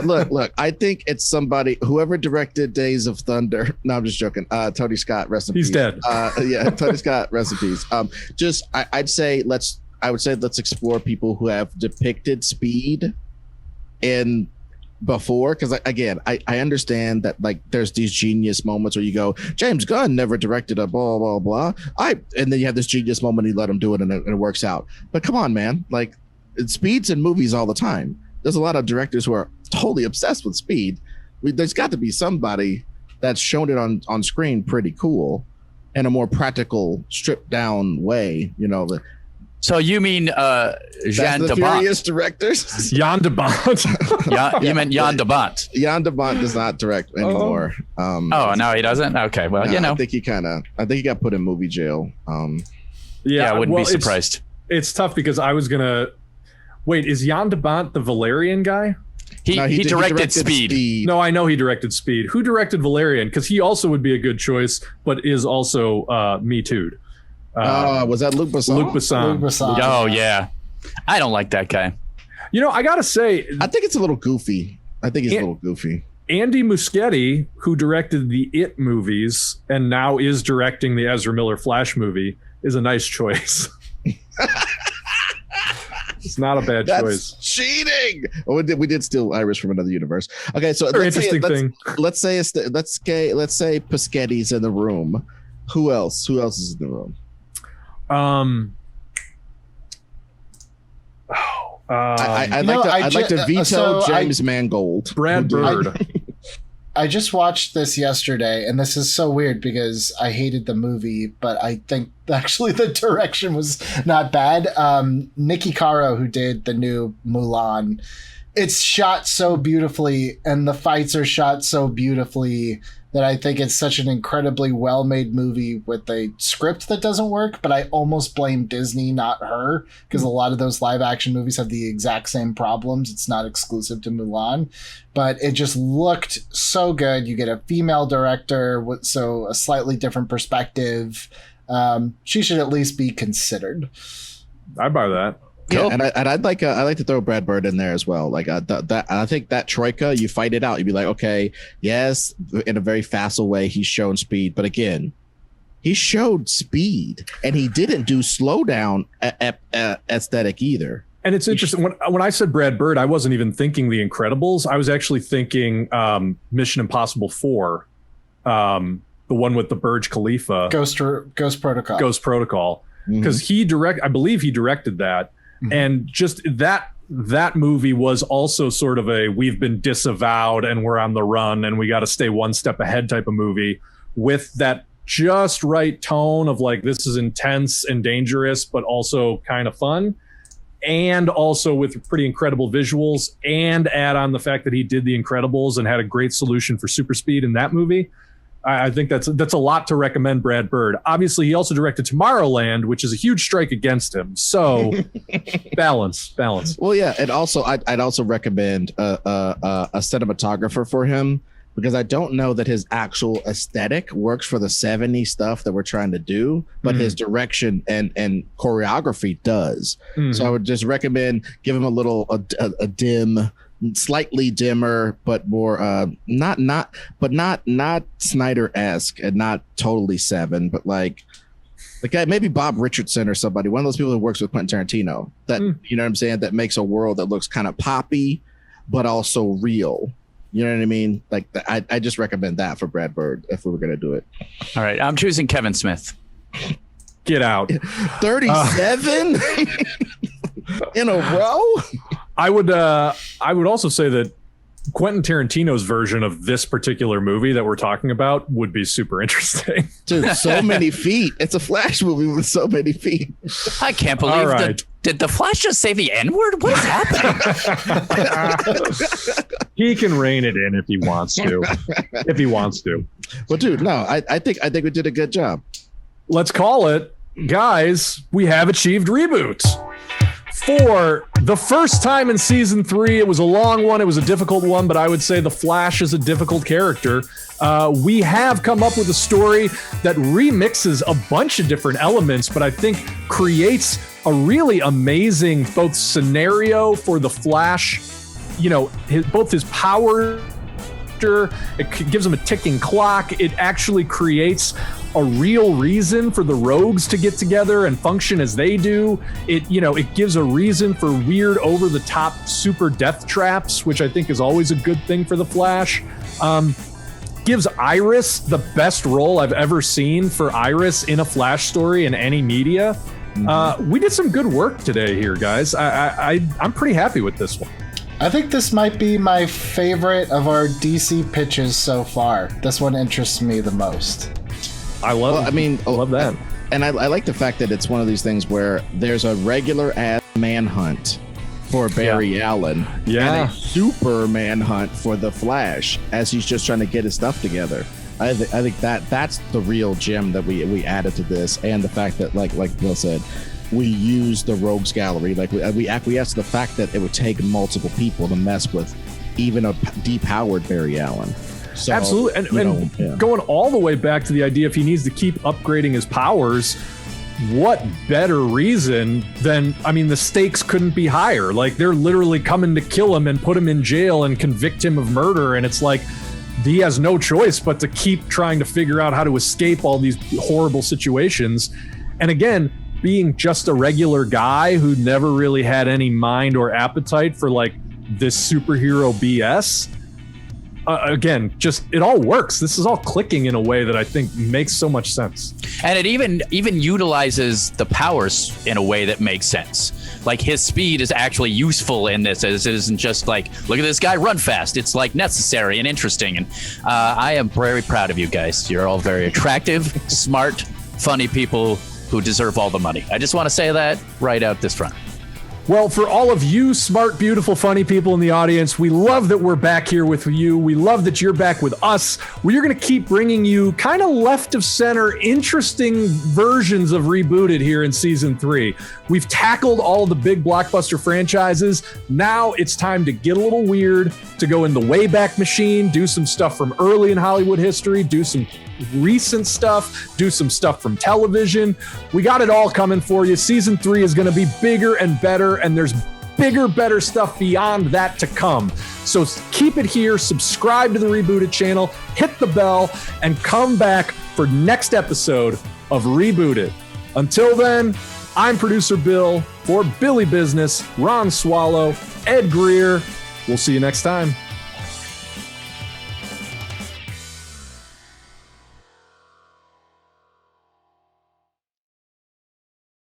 look, I think it's somebody, whoever directed Days of Thunder. No, I'm just joking. Tony Scott, rest in peace. He's dead. Yeah, Tony Scott, rest in peace. I would say let's explore people who have depicted speed in before, because again, I understand that like there's these genius moments where you go, James Gunn never directed a blah blah blah. And then you have this genius moment, you let him do it and it works out. But come on, man, like speed's in movies all the time. There's a lot of directors who are totally obsessed with speed. There's got to be somebody that's shown it on screen pretty cool in a more practical, stripped down way, you know. So you mean Jean the de Furious Bont? directors? Jan de Bont. You meant Jan de Bont. Jan de Bont does not direct anymore. Oh, no, he doesn't? Okay, well, you know. I think he got put in movie jail. Yeah, I wouldn't be surprised. It's tough because I was gonna wait. Is Jan de Bont the Valerian guy? He directed Speed. No, I know he directed Speed. Who directed Valerian? Because he also would be a good choice, but is also Me Too'd. Was that Luc Besson? Luc Besson. Oh, yeah. I don't like that guy. You know, I gotta say, I think it's a little goofy. Andy Muschietti, who directed the It movies and now is directing the Ezra Miller Flash movie, is a nice choice. It's not a bad choice. Cheating. Oh, we did steal Irish from another universe. Okay, so let's say Paschetti's in the room. Who else is in the room? I'd like to veto James Mangold. Brad Bird. I just watched this yesterday, and this is so weird because I hated the movie, but I think actually the direction was not bad. Nikki Caro, who did the new Mulan, it's shot so beautifully, and the fights are shot so beautifully that I think it's such an incredibly well-made movie with a script that doesn't work, but I almost blame Disney, not her, because a lot of those live-action movies have the exact same problems. It's not exclusive to Mulan, but it just looked so good. You get a female director, so a slightly different perspective. She should at least be considered. I buy that. Cool. Yeah, and I'd like to throw Brad Bird in there as well. Like that, I think that troika, you fight it out. You'd be like, okay, yes, in a very facile way, he's shown speed, but again, he showed speed, and he didn't do slow down aesthetic either. And it's interesting when I said Brad Bird, I wasn't even thinking The Incredibles. I was actually thinking Mission Impossible 4, the one with the Burj Khalifa, Ghost Protocol, because I believe he directed that. And just that movie was also sort of a we've been disavowed and we're on the run and we got to stay one step ahead type of movie with that just right tone of like, this is intense and dangerous, but also kind of fun. And also with pretty incredible visuals, and add on the fact that he did The Incredibles and had a great solution for super speed in that movie. I think that's a lot to recommend Brad Bird. Obviously, he also directed Tomorrowland, which is a huge strike against him. So balance. Well, yeah, and also I'd also recommend a cinematographer for him, because I don't know that his actual aesthetic works for the 70s stuff that we're trying to do, but his direction and choreography does. So I would just recommend give him a dim, slightly dimmer, but more not Snyder-esque and not totally Seven, but like maybe Bob Richardson or somebody, one of those people that works with Quentin Tarantino, that you know what I'm saying, that makes a world that looks kind of poppy but also real. You know what I mean? Like I just recommend that for Brad Bird if we were gonna do it. All right, I'm choosing Kevin Smith. Get out. 37 in a row. I would also say that Quentin Tarantino's version of this particular movie that we're talking about would be super interesting. Dude, so many feet. It's a Flash movie with so many feet. I can't believe did the Flash just say the N-word? What is happening? He can rein it in if he wants to. Well, dude, no, I think we did a good job. Let's call it. Guys, we have achieved Reboot. For the first time in season 3, it was a long one. It was a difficult one, but I would say the Flash is a difficult character. We have come up with a story that remixes a bunch of different elements, but I think creates a really amazing both scenario for the Flash, both his power, it gives him a ticking clock. It actually creates a real reason for the rogues to get together and function as they do. It gives a reason for weird over-the-top super death traps, which I think is always a good thing for the Flash. Gives Iris the best role I've ever seen for Iris in a Flash story in any media. We did some good work today here, guys. I'm pretty happy with this one. I think this might be my favorite of our DC pitches so far. This one interests me the most. I love that. And I like the fact that it's one of these things where there's a regular ass manhunt for Barry Allen and a super manhunt for the Flash as he's just trying to get his stuff together. I think that's the real gem that we added to this, and the fact that like Bill said, we use the rogues gallery. Like we acquiesce to the fact that it would take multiple people to mess with even a depowered Barry Allen. So, absolutely. And going all the way back to the idea, if he needs to keep upgrading his powers, what better reason than, the stakes couldn't be higher. Like, they're literally coming to kill him and put him in jail and convict him of murder. And it's like, he has no choice but to keep trying to figure out how to escape all these horrible situations. And again, being just a regular guy who never really had any mind or appetite for like this superhero BS. Again, just it all works. This is all clicking in a way that I think makes so much sense. And it even utilizes the powers in a way that makes sense. Like, his speed is actually useful in this, as it isn't just like, look at this guy run fast. It's like necessary and interesting. And I am very proud of you guys. You're all very attractive, smart, funny people who deserve all the money. I just want to say that right out this front. Well, for all of you smart, beautiful, funny people in the audience, we love that we're back here with you. We love that you're back with us. We're going to keep bringing you kind of left of center, interesting versions of Rebooted here in season 3. We've tackled all the big blockbuster franchises. Now it's time to get a little weird, to go in the Wayback Machine, do some stuff from early in Hollywood history, do some recent stuff, do some stuff from television. We got it all coming for you. Season 3 is going to be bigger and better, and there's bigger, better stuff beyond that to come. So keep it here, subscribe to the Rebooted channel, hit the bell, and come back for next episode of Rebooted. Until then, I'm producer Bill for Billy Business, Ron Swallow, Ed Greer. We'll see you next time.